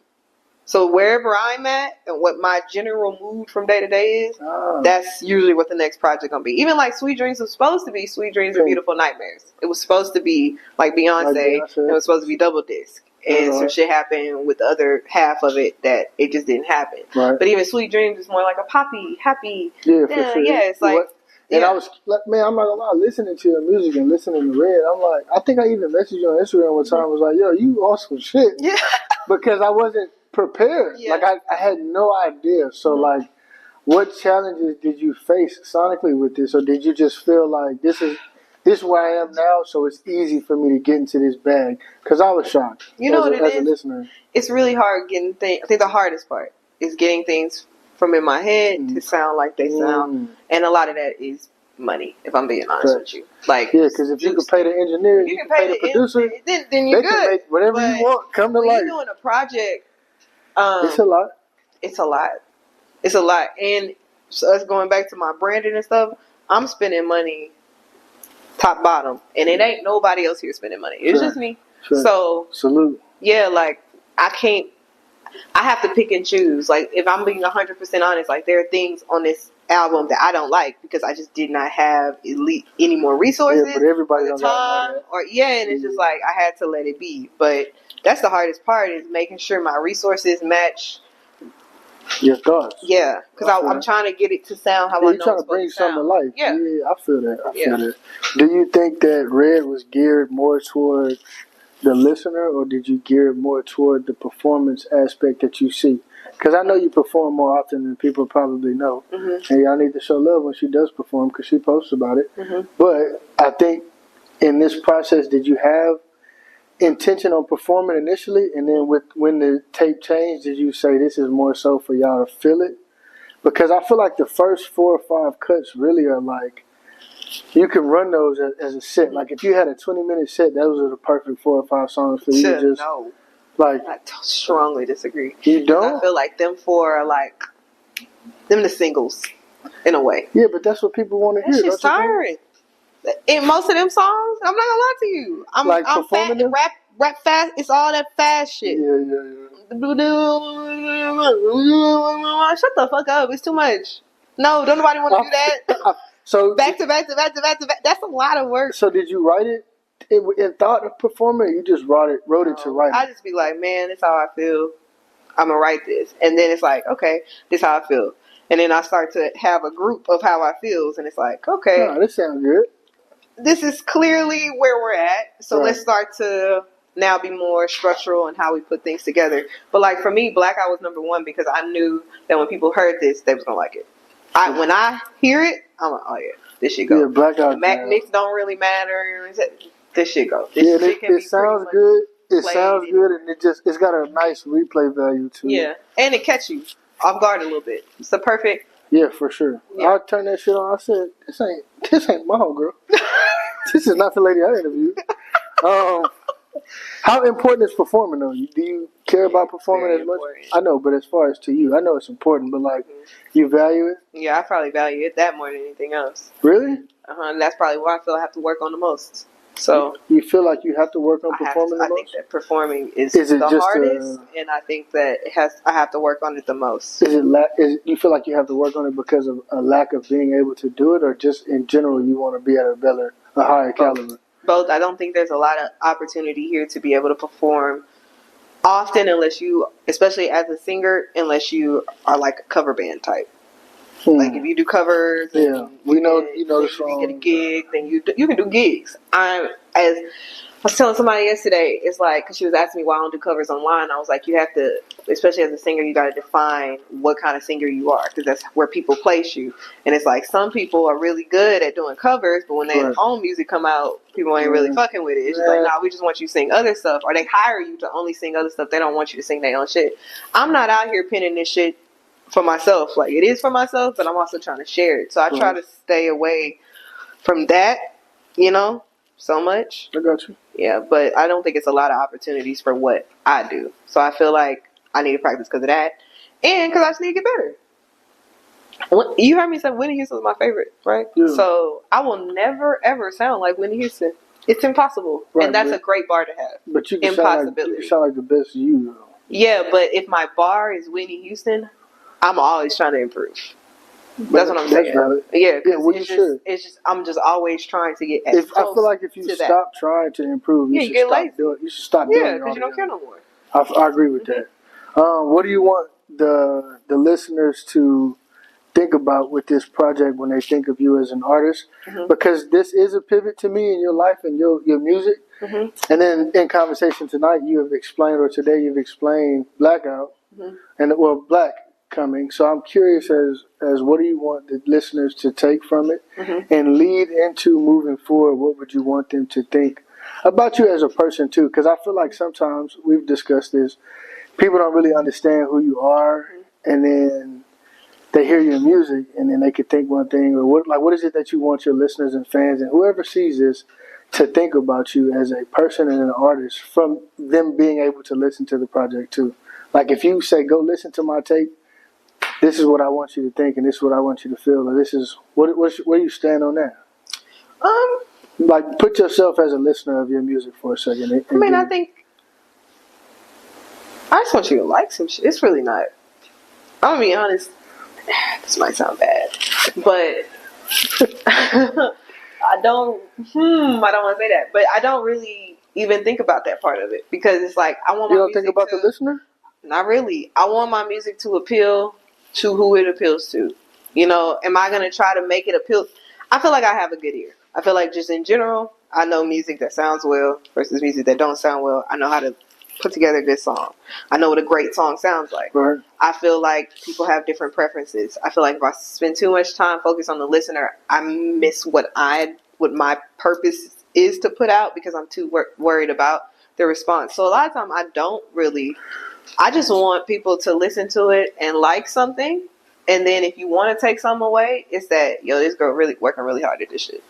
So wherever I'm at and what my general mood from day to day is, that's usually what the next project gonna be. Even like Sweet Dreams was supposed to be Sweet Dreams and Beautiful Nightmares. It was supposed to be like Beyonce. It was supposed to be double disc. And some shit happened with the other half of it that it just didn't happen. Right. But even Sweet Dreams is more like a poppy, happy. Yeah, for sure. Yeah, it's like. And I was like, man, I'm not gonna lie, listening to your music and listening to Red, I'm like, I think I even messaged you on Instagram one time. I was like, yo, you awesome shit. Yeah. Because I wasn't prepared. Yeah. Like I had no idea. So like, what challenges did you face sonically with this, or did you just feel like this is where I am now, so it's easy for me to get into this bag? Because I was shocked. You know what it is? As a listener, it's really hard getting things. I think the hardest part is getting things from in my head to sound like they sound, and a lot of that is money. If I'm being honest with you, like because if you can pay the engineer, you can pay the producer, then you're they good. Can make whatever you want come to life. When you're doing a project. It's a lot. It's a lot. It's a lot. And so us going back to my branding and stuff, I'm spending money top bottom. And it ain't nobody else here spending money. It's just me. Sure. So salute. Yeah, like I have to pick and choose. Like if I'm being 100% honest, like there are things on this album that I don't like because I just did not have any more resources. Yeah, but everybody or the time. And it's just like I had to let it be. But that's the hardest part is making sure my resources match your thoughts. Yeah, because I'm trying to get it to sound how I know it's trying to bring something to life. Yeah, I feel that. I feel that. Do you think that Red was geared more toward the listener, or did you gear it more toward the performance aspect that you see? Because I know you perform more often than people probably know, and y'all need to show love when she does perform because she posts about it. But I think in this process, did you have intention on performing initially, and then when the tape changed, did you say this is more so for y'all to feel it? Because I feel like the first 4 or 5 cuts really are like, you can run those as a set. Like if you had a 20-minute set, those are the perfect 4 or 5 songs for you to just like. I strongly disagree. You don't? I feel like them 4 are like them the singles in a way. Yeah, but that's what people want to hear. It's tiring. In most of them songs, I'm not gonna lie to you. I'm fat, rap fast. It's all that fast shit. Yeah. Shut the fuck up. It's too much. No, don't nobody want to do that. So back to back. That's a lot of work. So did you write it in thought of performing, or you just wrote it to write it? I just be like, man, this is how I feel. I'm gonna write this, and then it's like, okay, this is how I feel. And then I start to have a group of how I feels, and it's like, okay, oh, this sounds good. This is clearly where we're at. So right. Let's start to now be more structural in how we put things together. But like for me, Black Out was number one because I knew that when people heard this, they was gonna like it. When I hear it, I'm like, oh yeah, this shit go. Yeah, Black Out. Mac mix don't really matter. This shit go. This shit can it sounds good. It sounds good, and it's got a nice replay value too. Yeah, and it catch you off guard a little bit. It's the perfect. Yeah, for sure. Yeah. I turned that shit on. I said, "This ain't my homegirl. This is not the lady I interviewed." How important is performing though? Do you care about performing as much? Important. I know, but as far as to you, I know it's important, but like, you value it? Yeah, I probably value it that more than anything else. Really? And that's probably what I feel I have to work on the most. So you feel like you have to work on performing the most? I think that performing is the hardest, and I think that I have to work on it the most. You feel like you have to work on it because of a lack of being able to do it, or just in general you want to be at a higher caliber? Both. I don't think there's a lot of opportunity here to be able to perform often unless you, especially as a singer, unless you are like a cover band type. Like if you do covers, yeah, you know the song. You get a gig, then you can do gigs. I was telling somebody yesterday, it's like, because she was asking me why I don't do covers online. I was like, you have to, especially as a singer, you got to define what kind of singer you are, because that's where people place you. And it's like some people are really good at doing covers, but when their own music come out, people ain't really fucking with it. It's just like, nah, we just want you to sing other stuff, or they hire you to only sing other stuff. They don't want you to sing their own shit. I'm not out here pinning this shit for myself. Like, it is for myself, but I'm also trying to share it. So I try to stay away from that, so much. I got you. Yeah, but I don't think it's a lot of opportunities for what I do. So I feel like I need to practice because of that, and because I just need to get better. You heard me say Whitney Houston was my favorite, right? Yeah. So I will never, ever sound like Whitney Houston. It's impossible. Right, and that's a great bar to have. But you can sound like the best you, though. Yeah, but if my bar is Whitney Houston, I'm always trying to improve. That's what I'm saying. Yeah, it's just I'm just always trying to get as close. I feel like if you stop trying to improve, you should stop doing it. You should stop doing it. Yeah, because you don't care no more. I agree with that. What do you want the listeners to think about with this project when they think of you as an artist? Mm-hmm. Because this is a pivot to me in your life and your music. Mm-hmm. And then in conversation tonight, today you've explained Blackout, and Black coming. So I'm curious as what do you want the listeners to take from it and lead into moving forward? What would you want them to think about you as a person too? Because I feel like sometimes we've discussed this, people don't really understand who you are, and then they hear your music and then they could think one thing, or what is it that you want your listeners and fans and whoever sees this to think about you as a person and an artist from them being able to listen to the project too? Like if you say, go listen to my tape, this is what I want you to think, and this is what I want you to feel, or this is where do you stand on that? Like put yourself as a listener of your music for a second. I think I just want you to like some shit. It's really not. I'm gonna be honest. This might sound bad, but I don't want to say that, but I don't really even think about that part of it because it's like I want. You don't think about the listener? Not really. I want my music to appeal to who it appeals to. Am I going to try to make it appeal? I feel like I have a good ear. I feel like just in general, I know music that sounds well versus music that don't sound well. I know how to put together a good song. I know what a great song sounds like. Right. I feel like people have different preferences. I feel like if I spend too much time focused on the listener, I miss what my purpose is to put out because I'm too worried about the response. So a lot of time I just want people to listen to it and like something. And then if you want to take something away, it's that, this girl really working really hard at this shit.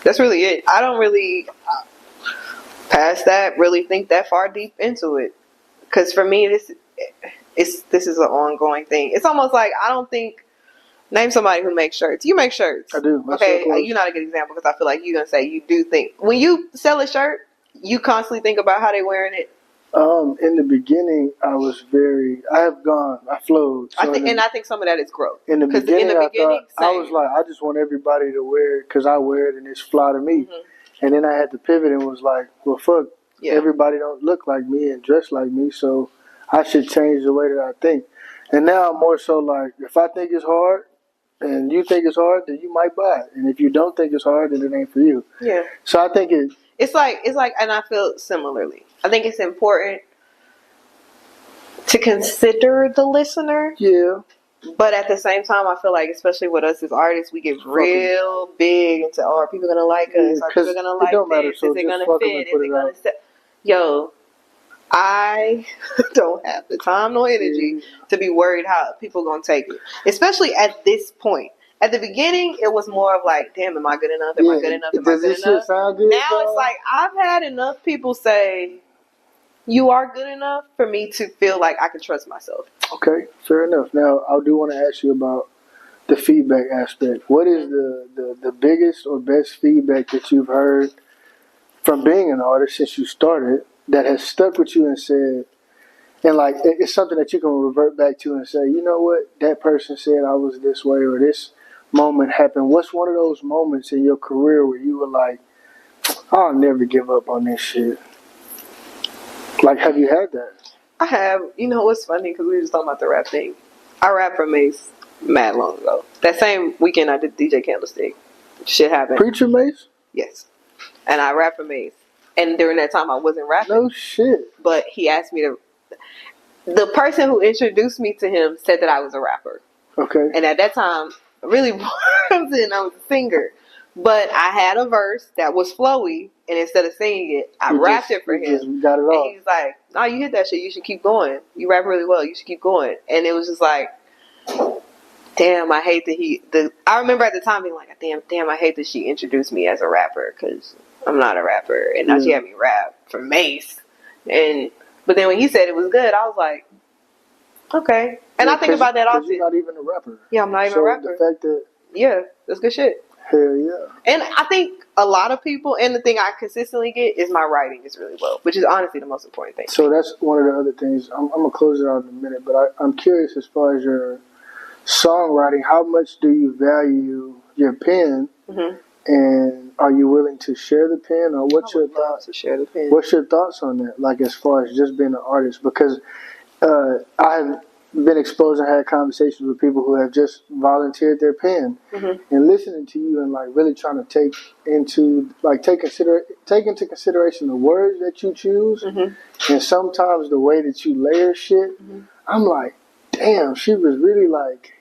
That's really it. I don't really, past that, really think that far deep into it. Because for me, this is an ongoing thing. It's almost like, I don't think, name somebody who makes shirts. You make shirts. I do. Okay, you're not a good example because I feel like you're going to say you do think. When you sell a shirt, you constantly think about how they're wearing it. In the beginning, I flowed. So I think some of that is growth. In the beginning, I was like, I just want everybody to wear it because I wear it and it's fly to me. Mm-hmm. And then I had to pivot and was like, well, fuck, everybody don't look like me and dress like me, so I should change the way that I think. And now I'm more so like, if I think it's hard and you think it's hard, then you might buy it. And if you don't think it's hard, then it ain't for you. Yeah. So I think it's like, and I feel similarly. I think it's important to consider the listener. Yeah. But at the same time, I feel like, especially with us as artists, we get real big into, are people going to like us? Are people going to like this? So is it going to fit? Is it going to set? Yo, I don't have the time nor energy to be worried how people going to take it. Especially at this point. At the beginning, it was more of like, damn, am I good enough? Am I good enough? Am I good enough? Shit sound good, now it's like, I've had enough people say, you are good enough for me to feel like I can trust myself. Okay, fair enough. Now, I do want to ask you about the feedback aspect. What is the biggest or best feedback that you've heard from being an artist since you started that has stuck with you and said, and like, it's something that you can revert back to and say, you know what, that person said I was this way or this moment happened. What's one of those moments in your career where you were like, I'll never give up on this shit? Like, have you had that? I have. You know what's funny? Because we were just talking about the rap thing. I rapped for Mace mad long ago. That same weekend I did DJ Candlestick. Shit happened. Preacher Mace? Yes. And I rapped for Mace. And during that time I wasn't rapping. No shit. But he asked me to... The person who introduced me to him said that I was a rapper. Okay. And at that time, I really wasn't. I was a singer. But I had a verse that was flowy, and instead of singing it, I rapped it for him. Just got it off. And he's like, "No, you hit that shit. You should keep going. You rap really well. You should keep going." And it was just like, damn, I hate that I remember at the time being like, damn, I hate that she introduced me as a rapper because I'm not a rapper, and now she had me rap for Mace. But then when he said it was good, I was like, okay. And I think about that often. You're not even a rapper. Yeah, I'm not even a rapper. The fact that that's good shit. Hell yeah. And I think a lot of people, and the thing I consistently get is my writing is really low, which is honestly the most important thing. So that's one of the other things. I'm going to close it out in a minute, but I'm curious as far as your songwriting, how much do you value your pen, and are you willing to share the pen, or what's your thoughts? To share the pen. What's your thoughts on that? Like as far as just being an artist, because I've been exposed and had conversations with people who have just volunteered their pen, and listening to you and like really trying to take into consideration the words that you choose, and sometimes the way that you layer shit. I'm like, damn, she was really like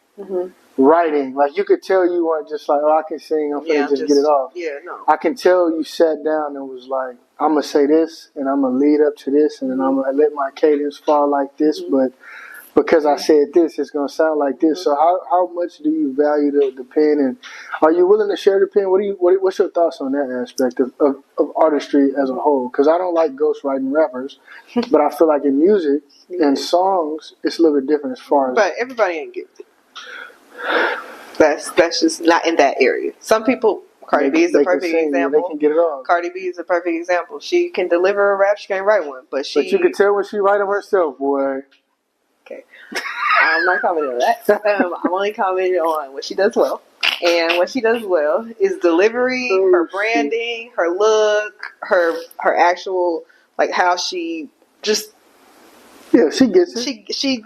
writing. Like you could tell you weren't just like, oh, I can sing, I'm finna just get it off. Yeah, no. I can tell you sat down and was like, I'm gonna say this, and I'm gonna lead up to this, and then I'm gonna let my cadence fall like this, but because I said this, it's going to sound like this. So how much do you value the pen, and are you willing to share the pen? What's your thoughts on that aspect of artistry as a whole? Because I don't like ghostwriting rappers, but I feel like in music and songs, it's a little bit different as far as... But everybody ain't gifted. That's just not in that area. Some people... Cardi B is the perfect example. They can get it off. Cardi B is a perfect example. She can deliver a rap, she can't write one. But you can tell when she write them herself, boy. Okay. I'm not commenting on that. I'm only commenting on what she does well. And what she does well is delivery, her branding, her look, her actual, like how she just... Yeah, she gets it. She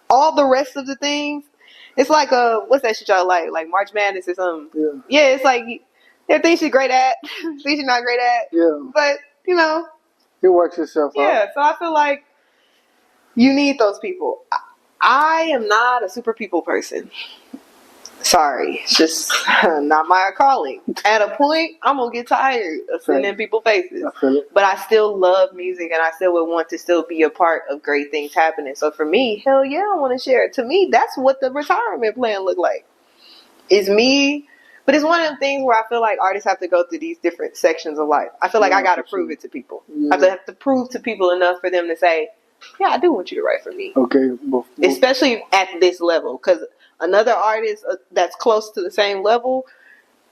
all the rest of the things, it's like, what's that shit y'all like? Like March Madness or something. Yeah, it's like, there are things she's great at, things she's not great at. Yeah. But, you know. It works itself out. Yeah, so I feel like you need those people. I am not a super people person. Sorry. It's just not my calling. At a point, I'm going to get tired of sitting in people's faces. I feel it. But I still love music, and I still would want to still be a part of great things happening. So for me, hell yeah, I want to share it. To me, that's what the retirement plan look like. It's me. But it's one of the things where I feel like artists have to go through these different sections of life. I feel like I got to prove it to people. I have to prove to people enough for them to say, yeah, I do want you to write for me. Okay. Especially at this level. Because another artist that's close to the same level,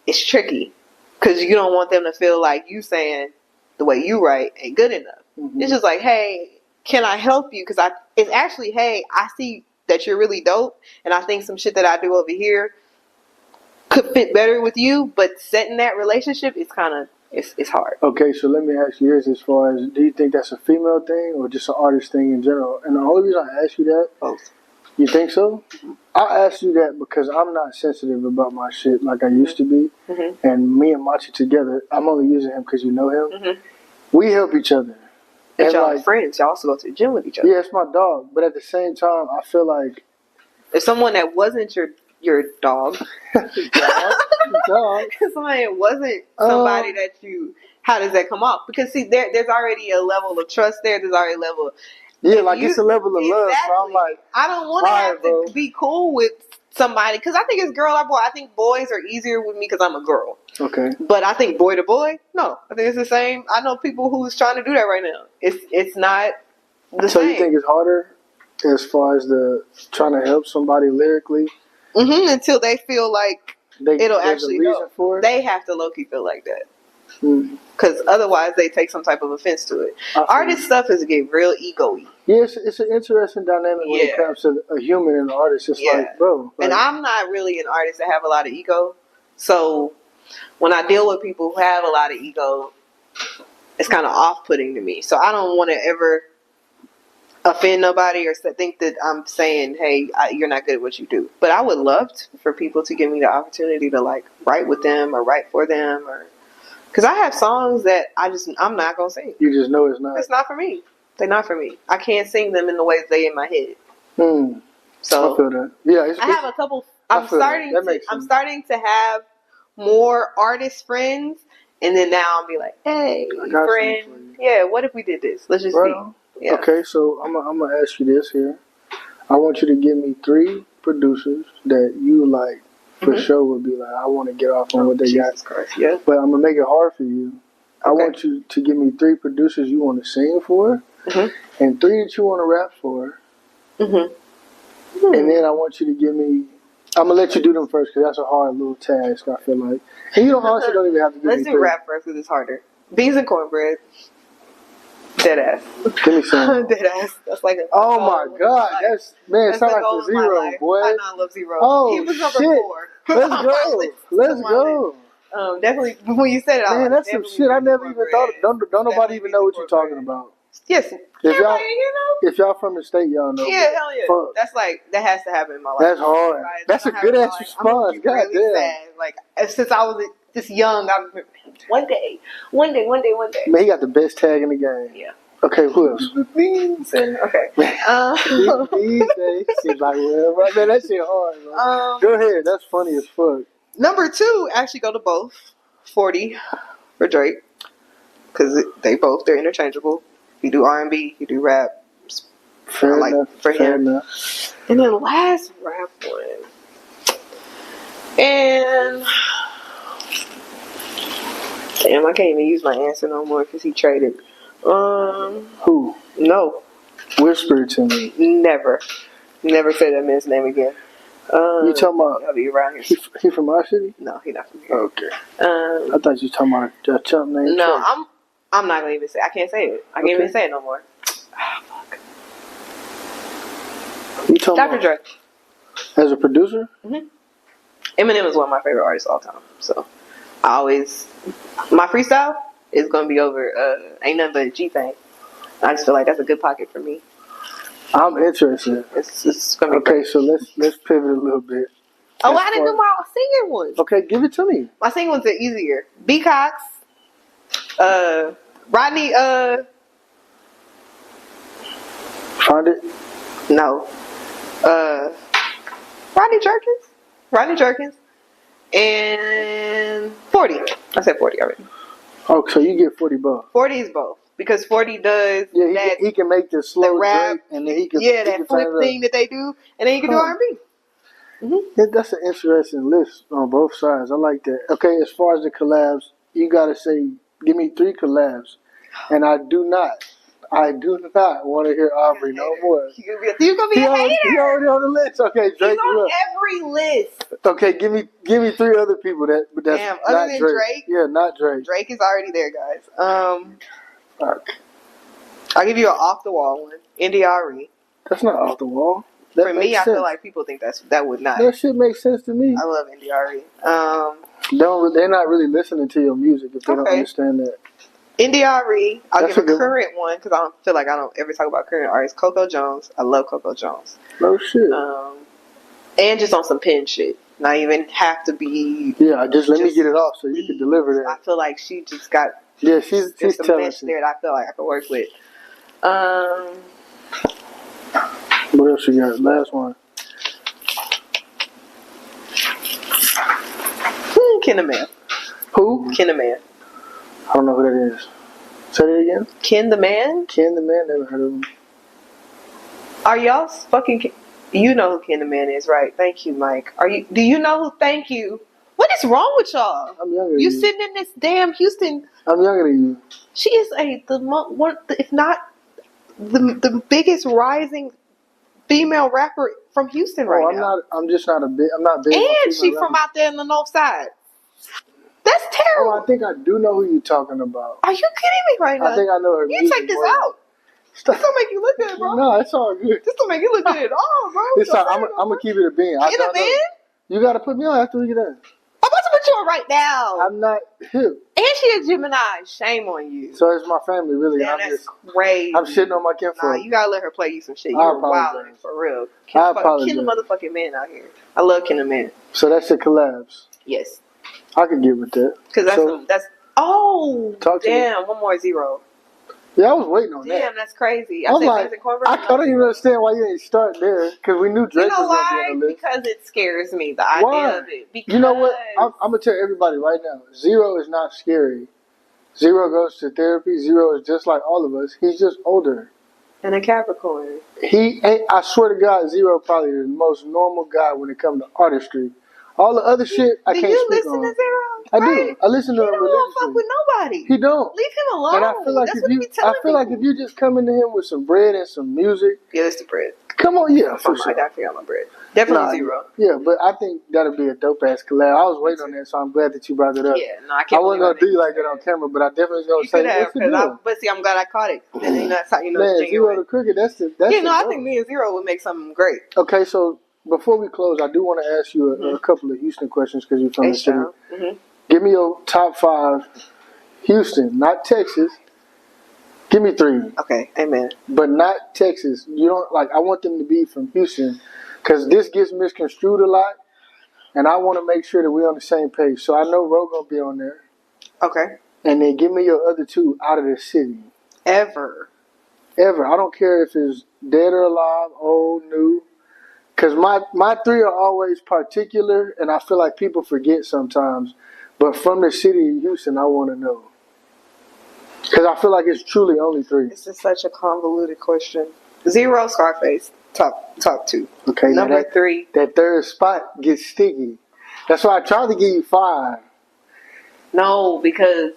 it's tricky. Because you don't want them to feel like you saying the way you write ain't good enough. It's just like, hey, can I help you? Because it's actually, hey, I see that you're really dope. And I think some shit that I do over here could fit better with you. But setting that relationship is kind of... It's hard. Okay, so let me ask you this: as far as, do you think that's a female thing or just an artist thing in general? And the only reason I ask you that, both. You think so? I asked you that because I'm not sensitive about my shit like I used to be. Mm-hmm. And me and Machi together, I'm only using him because you know him. Mm-hmm. We help each other. And y'all are friends. Y'all also go to the gym with each other. Yeah, it's my dog. But at the same time, I feel like if someone that wasn't your dog, somebody that wasn't somebody that you, how does that come off? Because see, there's already a level of trust there. There's already a level. Yeah, like it's a level of love. So I'm like, I don't want to have to be cool with somebody because I think it's girl or boy. I think boys are easier with me because I'm a girl. Okay. But I think boy to boy, no. I think it's the same. I know people who's trying to do that right now. It's not the so same. You think it's harder as far as the trying to help somebody lyrically? Mm-hmm. Until they feel like it'll actually go. For it? They have to low key feel like that. Because otherwise they take some type of offense to it. Artist stuff is get real ego-y. Yeah, it's an interesting dynamic when it comes to a human and an artist. It's like, bro. Like, and I'm not really an artist that have a lot of ego. So when I deal with people who have a lot of ego, it's kind of off-putting to me. So I don't want to ever offend nobody or think that I'm saying, hey, you're not good at what you do. But I would love for people to give me the opportunity to like write with them or write for them or... Because I have songs that I'm not going to sing. You just know it's not. It's not for me. They're not for me. I can't sing them in the way they in my head. So I feel that. Yeah, I have a couple. I'm starting to have more artist friends, and then now I'll be like, hey, friend, yeah, what if we did this? Let's just see. Yeah. Okay, so I'm gonna ask you this here. I want you to give me 3 producers that you like. For sure would be like, I want to get off on what they got. Christ, yeah. But I'm going to make it hard for you. I want you to give me 3 producers you want to sing for and 3 that you want to rap for. And then I want you to give me, I'm going to let you do them first because that's a hard little task, I feel like. And you honestly don't even have to do Let's do 3. Rap first because it's harder. Beans and cornbread. Dead ass. Give me some. Dead ass. That's like a oh my God. That's sounds like a zero, boy. I know I love zero. Oh, he was number shit. 4. Let's go. Let's go. Definitely, when you said it, man, that's some shit I never even thought of. Don't nobody even know what you're talking about. Yes. If y'all from the state, y'all know. Yeah, hell yeah. Fuck. That's like, that has to happen in my life. That's hard. That's a good ass response. God damn. Sad. Like, since I was just young, I remember one day. Man, he got the best tag in the game. Yeah. Okay, who else? Okay. These days, she's like, well, man, that shit hard, man. Go ahead. That's funny as fuck. Number 2 actually go to both. 40 for Drake. Because they're interchangeable. You do R&B, you do rap. Fair enough. For him. And then last rap one. And... damn, I can't even use my answer no more because he traded. Who? No. Whisper to me. Never say that man's name again. You talking about? I'll be around here. He from our city? No, he not from here. Okay. I thought you talking about your chump name. No, I'm not gonna even say. I can't say it. I can't even say it no more. Oh, fuck. You talking Dr. Dre. As a producer? Eminem is one of my favorite artists of all time. So my freestyle is gonna be over. Ain't nothing but a G thing. I just feel like that's a good pocket for me. I'm interested. It's gonna be okay. Great. So let's pivot a little bit. Oh, I didn't do my singing ones. Okay, give it to me. My singing ones are easier. B Cox, Rodney. Find it. No. Rodney Jerkins, and 40. I said 40 already. Oh, so you get 40 bucks. 40 is both. Because 40 does he can make the slow rap, and then he can that flip thing that they do, and then he can do R&B. Yeah, that's an interesting list on both sides. I like that. Okay, as far as the collabs, you gotta say, give me 3 collabs, and I do not want to hear Aubrey no more. You're gonna be a hater. He already on the list. Okay, Drake. He's on every list. Okay, give me 3 other people that's damn, not other than Drake. Yeah, not Drake. Drake is already there, guys. Fuck. I'll give you an off the wall one. NDRE. That's not off the wall. For me, I feel like people think that would not. That shit makes sense to me. I love NDRE. They're not really listening to your music if they don't understand that. NDRE. I'll That's give a a good current one because I don't feel like I don't ever talk about current artists. Coco Jones. I love Coco Jones. No shit. And just on some pen shit. Not even have to be. Yeah, just let me get it off so you can deliver that. I feel like she just got. Yeah, she's some talented. mesh there that I feel like I could work with. What else you got? Last one. Ken the Man. Who? Ken the Man. I don't know who that is. Say it again. Ken the Man? Ken the Man, never heard of him. Are y'all fucking... You know who Ken the Man is, right? Thank you, Mike. Do you know who... Thank you. What is wrong with y'all? I'm younger than you. You sitting in this damn Houston... I'm younger than you. She is if not the biggest rising female rapper from Houston right now. I'm just not a big... I'm not big. And she from out there in the north side. That's terrible. Oh, I think I do know who you're talking about. Are you kidding me right now? I think I know her. You take this out. This don't make you look good, bro. No, it's all good. This don't make you look good at all, bro. It's all, I'm gonna keep it a bean. Ken the Man? You gotta put me on after we get done. I'm about to put you on right now. I'm not hip. And she a Gemini. Shame on you. So it's my family, really. Damn, that's crazy. I'm shitting on my kinfolk. Nah, you gotta let her play you some shit. I You're apologize. wilding for real. I apologize. Ken the motherfucking Man out here. I love Ken the Man. So that's the collabs. Yes. I could get with that. Because that's Talk to damn, one more zero. Yeah, I was waiting on that. Damn, that's crazy. I was like, I don't even understand why you didn't start there. Because we knew Drake was going to be on the list. Because it scares me, the idea of it. Because you know what? I'm going to tell everybody right now. Zero is not scary. Zero goes to therapy. Zero is just like all of us. He's just older. And a Capricorn. I swear to God, Zero probably the most normal guy when it comes to artistry. All the other shit, I can't speak on. Do you listen to Zero? I do. I listen to him religiously. He don't fuck with nobody. He don't. Leave him alone. And I feel like if you just come into him with some bread and some music. Yeah, it's the bread. Come on, yeah, for sure. I gotta figure out my bread. Definitely Zero. Yeah, but I think that'll be a dope ass collab. I was waiting on that, so I'm glad that you brought it up. Yeah, no, I can't. I wasn't gonna do you like that on camera, but I definitely was gonna say what's the deal? But see, I'm glad I caught it. And that's how you know. Man, Zero the Cricket. That's I think me and Zero would make something great. Okay, so before we close, I do want to ask you a couple of Houston questions because you're from the city. Mm-hmm. Give me your top 5 Houston, not Texas. Give me 3. Okay, amen. But not Texas. You don't I want them to be from Houston because this gets misconstrued a lot, and I want to make sure that we're on the same page. So I know Ro gonna be on there. Okay. And then give me your other 2 out of the city. Ever. I don't care if it's dead or alive, old, new. Because my 3 are always particular, and I feel like people forget sometimes. But from the city of Houston, I want to know. Because I feel like it's truly only 3. This is such a convoluted question. Zero, Scarface, top 2. Okay, number 3. That third spot gets sticky. That's why I tried to give you 5. No, because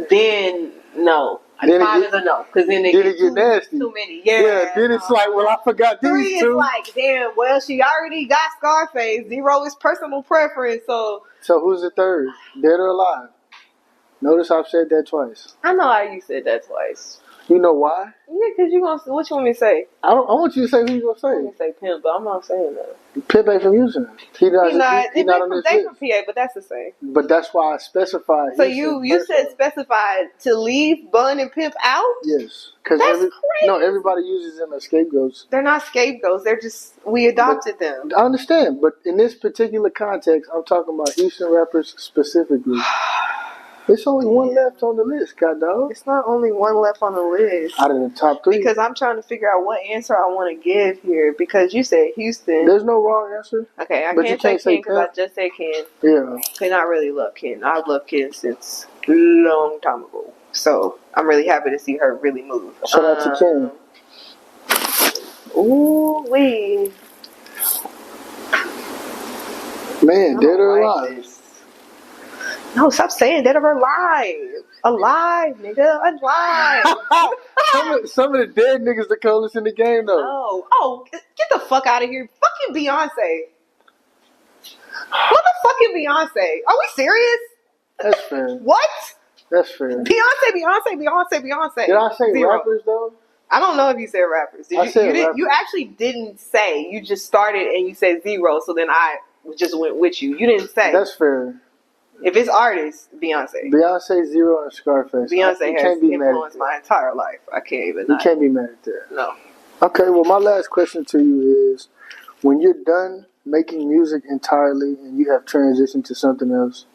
then no. 5 is a no. Because then it gets nasty. Too many. Yeah. Then it's like, well, I forgot these 3 2. 3 is like, damn, well, she already got Scarface. 0 is personal preference, So who's the third? Dead or alive? Notice I've said that twice. I know how you said that twice. You know why? Yeah, because you're going to... What you want me to say? I want you to say who you going to say. I'm going to say Pimp, but I'm not saying that. Pimp ain't from Houston. He's not on this list. From PA, but that's the same. But that's why I specified. So you said specified to leave Bun and Pimp out? Yes. Because everybody uses them as scapegoats. They're not scapegoats. They're just... We adopted them. I understand. But in this particular context, I'm talking about Houston rappers specifically. It's only 1 left on the list, god dog. It's not only 1 left on the list. Out of the top 3. Because I'm trying to figure out what answer I want to give here. Because you said Houston. There's no wrong answer. Okay, I can't say Ken because I just said Ken. Yeah. And I really love Ken. I've loved Ken since a long time ago. So I'm really happy to see her really move. Shout out to Ken. Ooh, wee. Man, dead or alive? No, stop saying dead or alive. Alive, nigga. Alive. some of the dead niggas the coldest in the game, though. Oh, get the fuck out of here. Fucking Beyonce. What the fucking Beyonce? Are we serious? That's fair. What? That's fair. Beyonce. Did I say 0. Rappers, though? I don't know if you said rappers. You actually didn't say. You just started and you said 0, so then I just went with you. You didn't say. That's fair. If it's artists, Beyonce. Beyonce, Zero, and Scarface. Beyonce has influenced my entire life. I can't even. You can't be mad at that. No. Okay, well, my last question to you is, when you're done making music entirely and you have transitioned to something else,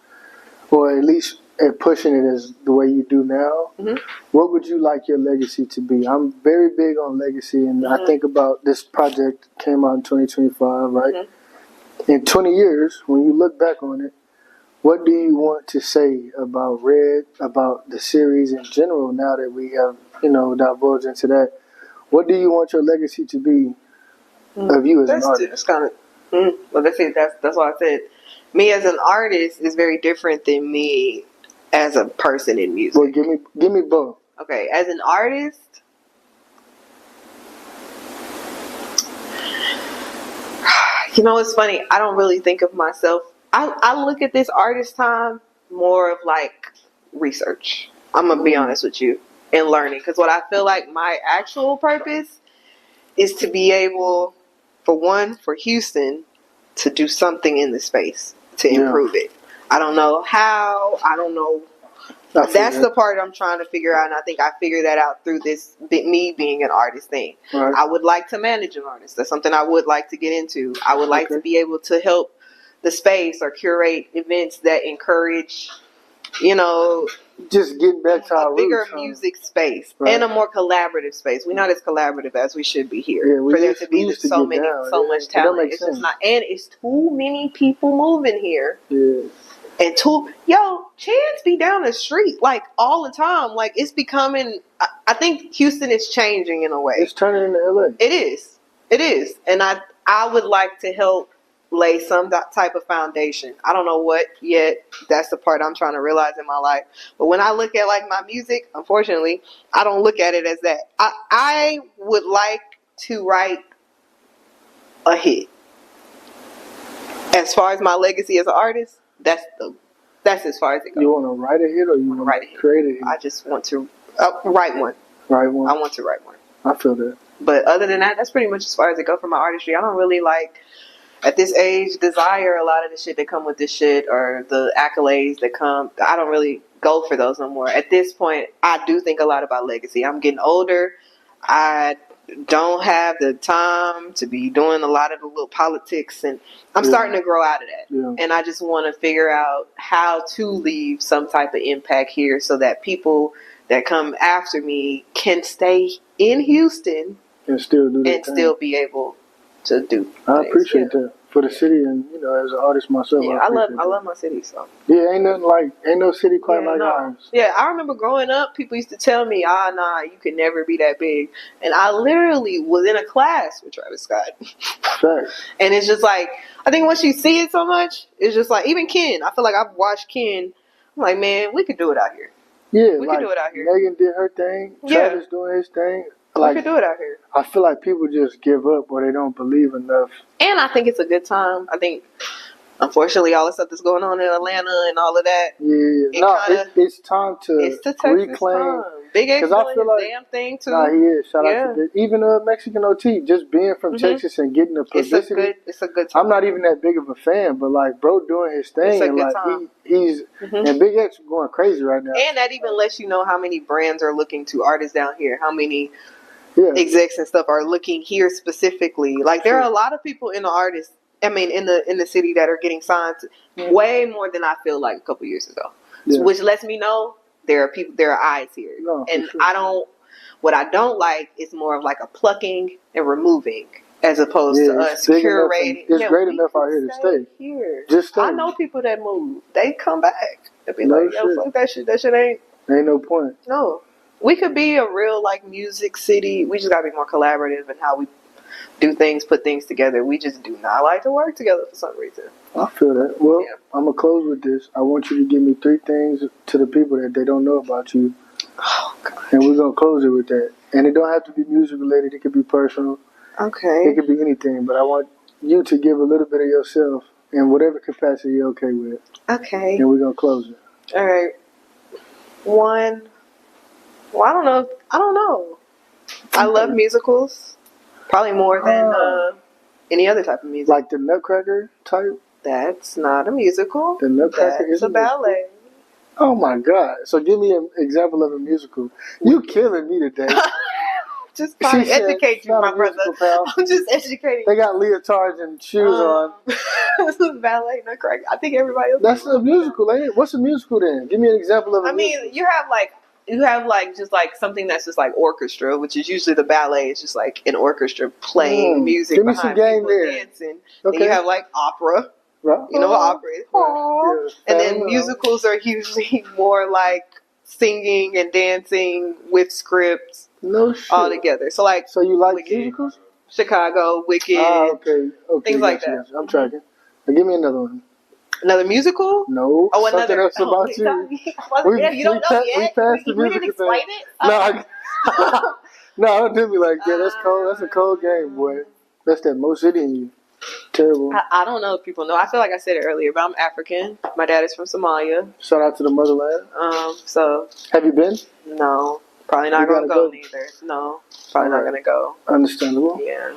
or at least at pushing it as the way you do now, what would you like your legacy to be? I'm very big on legacy, and I think about this project came out in 2025, right? In 20 years, when you look back on it, what do you want to say about Red, about the series in general, now that we have, divulged into that? What do you want your legacy to be of you as an artist? That's kind of, well, that's it. That's why I said, me as an artist is very different than me as a person in music. Well, give me both. Okay, as an artist, it's funny. I don't really think of myself. I look at this artist time more of like research. I'm gonna be honest with you, and learning, because what I feel like my actual purpose is to be able, for Houston, to do something in the space to improve it. I don't know how. I don't know. That's the part I'm trying to figure out, and I think I figured that out through this me being an artist thing. Right. I would like to manage an artist. That's something I would like to get into. I would like to be able to help the space or curate events that encourage, just get back to a bigger music space and a more collaborative space. We're not as collaborative as we should be here. Yeah, for there to be so much talent. It's just not, and it's too many people moving here. Yeah. And Chance be down the street like all the time. Like, it's becoming. I think Houston is changing in a way. It's turning into LA. It is, and I would like to help lay some type of foundation. I don't know what yet. That's the part I'm trying to realize in my life. But when I look at like my music, unfortunately, I don't look at it as that. I would like to write a hit. As far as my legacy as an artist, that's as far as it goes. You want to write a hit, or you want to create a hit? I just want to write one. Write one. I want to write one. I feel that. But other than that, that's pretty much as far as it goes for my artistry. I don't really at this age, desire a lot of the shit that come with this shit, or the accolades that come. I don't really go for those no more. At this point, I do think a lot about legacy. I'm getting older. I don't have the time to be doing a lot of the little politics, and I'm starting to grow out of that. Yeah. And I just want to figure out how to leave some type of impact here, so that people that come after me can stay in Houston and still do that and still be able to do. I appreciate that for the city, and as an artist myself. Yeah, I love my city. So ain't no city quite like ours. Yeah, I remember growing up, people used to tell me, nah, you could never be that big, and I literally was in a class with Travis Scott. Facts. And it's just like, I think once you see it so much, it's just like, even Ken. I feel like I've watched Ken. I'm like, man, we could do it out here. Yeah, we could do it out here. Megan did her thing. Travis doing his thing. We could do it out here. I feel like people just give up, or they don't believe enough. And I think it's a good time. I think, unfortunately, all the stuff that's going on in Atlanta and all of that. Yeah. It's time to reclaim. Time. Big X doing his damn thing too. Nah, he is. Shout out to even Mexican OT, just being from Texas and getting the publicity. It's a good time. I'm not even that big of a fan, but bro doing his thing, it's a good time. He's and Big X going crazy right now. And that even lets you know how many brands are looking to artists down here. How many execs and stuff are looking here specifically. Like, there are a lot of people in the city that are getting signed way more than I feel like a couple years ago. Which lets me know there are eyes here. No, and what I don't like is more of like a plucking and removing, as opposed to us curating. It's great enough out here to stay. Here. Just stay. I know people that move. They come back. They be like, fuck that shit. That shit ain't no point. No. We could be a real music city. We just gotta be more collaborative in how we do things, put things together. We just do not like to work together for some reason. I feel that. Well, I'm gonna close with this. I want you to give me 3 things to the people that they don't know about you. Oh God. And we're gonna close it with that. And it don't have to be music related. It could be personal. Okay. It could be anything. But I want you to give a little bit of yourself in whatever capacity you're okay with. Okay. And we're gonna close it. All right. 1. Well, I don't know. I love musicals. Probably more than any other type of music. Like the Nutcracker type? That's not a musical. The Nutcracker is a ballet. Oh my God! So give me an example of a musical. You killing me today. Just trying to educate you, my brother. I'm just educating. They got leotards and shoes on. Ballet, Nutcracker. I think everybody else. That's a musical, ain't it? What's a musical then? Give me an example of a musical. You have just like something that's just like orchestra, which is usually the ballet. It's just like an orchestra playing music. Give me some game there. Dancing. Okay. Then you have like opera. Right. You know what opera is? Yeah. And then musicals are usually more like singing and dancing with scripts. No shit. All together. So you like Wicked, musicals? Chicago, Wicked. Okay. Things like that. I'm tracking. Now give me another one. Another musical? No. Oh, something else about you. You don't know yet. We didn't explain it. No, don't do me like that. That's cold. That's a cold game, boy. That's that Mo City in you. Terrible. I don't know if people know. I feel like I said it earlier, but I'm African. My dad is from Somalia. Shout out to the motherland. So. Have you been? No. Probably not going to go neither. No. Probably not going to go. Understandable. Yeah.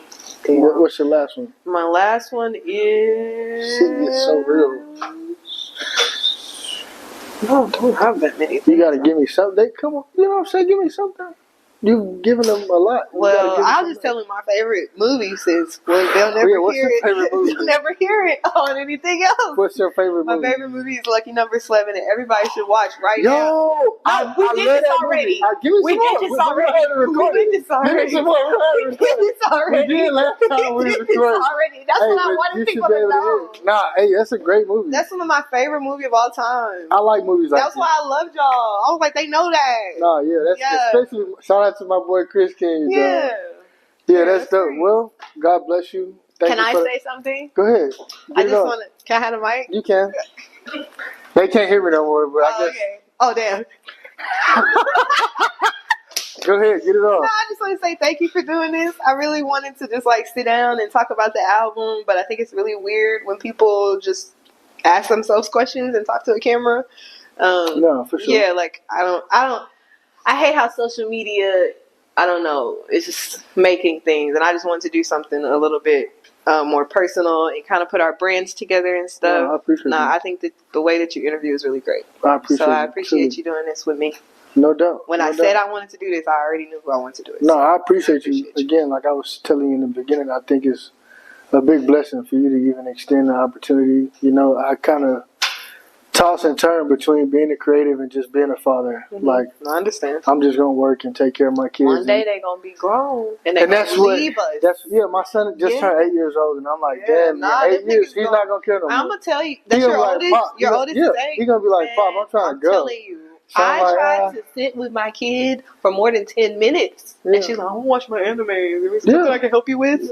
What's your last one? My last one is... Shit gets so real. No, I don't have that many things. You got to give me something. Come on. You know what I'm saying? Give me something. You've given them a lot. Well, I'll just tell them my favorite movie since they'll never hear it. They'll never hear it on anything else. What's your favorite movie? My favorite movie is Lucky Number 11, and everybody should watch right now. No, we did this already. We did this already. We did this already. We did last time we recorded. That's what I wanted people to know. Nah, that's a great movie. That's one of my favorite movies of all time. I like movies like that. That's why I loved y'all. I was like, they know that. Nah, that's especially shout out to my boy Chris King. Yeah, that's dope. Well, God bless you. Can I say something? Go ahead. I just want to. Can I have a mic? You can. They can't hear me no more, but I guess. Okay. Oh, damn. Go ahead, get it off. No, I just want to say thank you for doing this. I really wanted to just like sit down and talk about the album, but I think it's really weird when people just ask themselves questions and talk to a camera. No, for sure. Yeah, like I hate how social media, I don't know, it's just making things, and I just wanted to do something a little bit more personal and kind of put our brands together and stuff. No, I appreciate it. I think that the way that you interview is really great. I appreciate you doing this with me. No doubt. When I said I wanted to do this, I already knew who I wanted to do it. No, I appreciate you. Again, like I was telling you in the beginning, I think it's a big blessing for you to even extend the opportunity. You know, I kind of toss and turn between being a creative and just being a father. Mm-hmm. Like, I understand. I'm just gonna work and take care of my kids. One day they're gonna be grown and they're gonna leave us. My son just turned 8 years old, and I'm like, damn, 8 years, he's not gonna care no more. I'm gonna tell you, that's your oldest. Your oldest is 8. He's gonna be like, Pop, I'm trying to go. I'm telling you. I tried to sit with my kid for more than 10 minutes, and she's like, "I want to watch my anime. Is there something I can help you with?"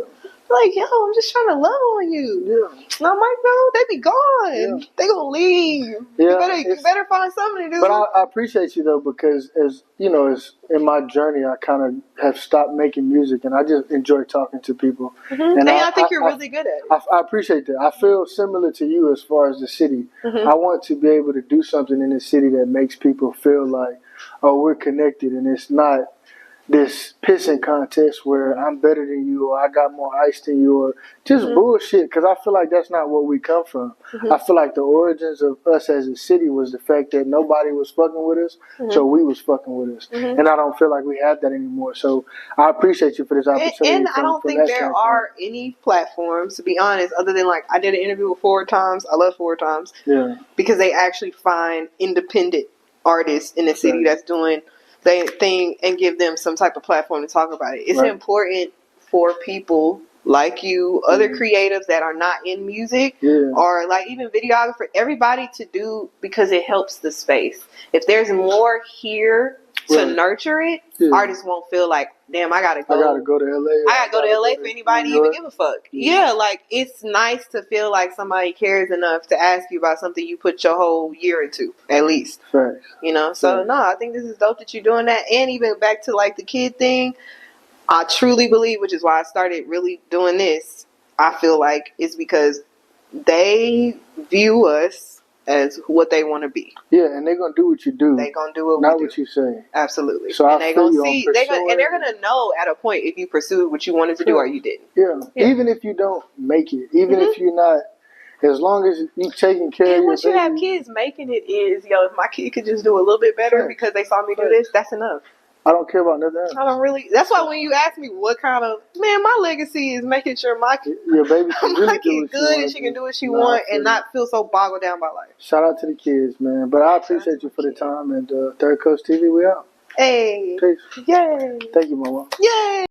Like, yo, I'm just trying to love on you. Yeah. And I'm like, no, they be gone. Yeah. They gonna leave. Yeah, you better find something to do. But I appreciate you though, because as in my journey, I kind of have stopped making music, and I just enjoy talking to people. Mm-hmm. And I think you're really good at it. I appreciate that. I feel similar to you as far as the city. Mm-hmm. I want to be able to do something in the city that makes people feel like, oh, we're connected, and it's not this pissing contest where I'm better than you, or I got more ice than you, or just bullshit, because I feel like that's not where we come from. Mm-hmm. I feel like the origins of us as a city was the fact that nobody was fucking with us, so we was fucking with us. Mm-hmm. And I don't feel like we have that anymore. So I appreciate you for this opportunity. And I don't think there are any platforms, to be honest, other than like I did an interview with 4 Times. I love 4 Times. Yeah. Because they actually find independent artists in the city that's doing their thing and give them some type of platform to talk about it. It's important for people like you, other creatives that are not in music, or like even videographer, everybody to do, because it helps the space. If there's more here to nurture it, artists won't feel like, damn, I gotta go to LA. I gotta go to LA for anybody to even give a fuck. Yeah, like it's nice to feel like somebody cares enough to ask you about something you put your whole year into, at least. Right. You know, so no, I think this is dope that you're doing that. And even back to like the kid thing, I truly believe, which is why I started really doing this, I feel like it's because they view us as what they want to be. Yeah, and they're gonna do what you do. They're gonna do what what you say. Absolutely. So and they're gonna see. They're gonna know at a point if you pursued what you wanted to do or you didn't. Yeah. Even if you don't make it, even if you're not As long as you taking care of And your once you baby, have kids, making it is, yo, if my kid could just do a little bit better because they saw me do this, that's enough. I don't care about nothing else. I don't really. That's why when you ask me what kind of my legacy is making sure your baby can really do what good and she she can do what she wants and not feel so boggled down by life. Shout out to the kids, man. But I appreciate you for the time, and Third Coast TV, we out. Hey. Peace. Yay. Thank you, Mama. Yay.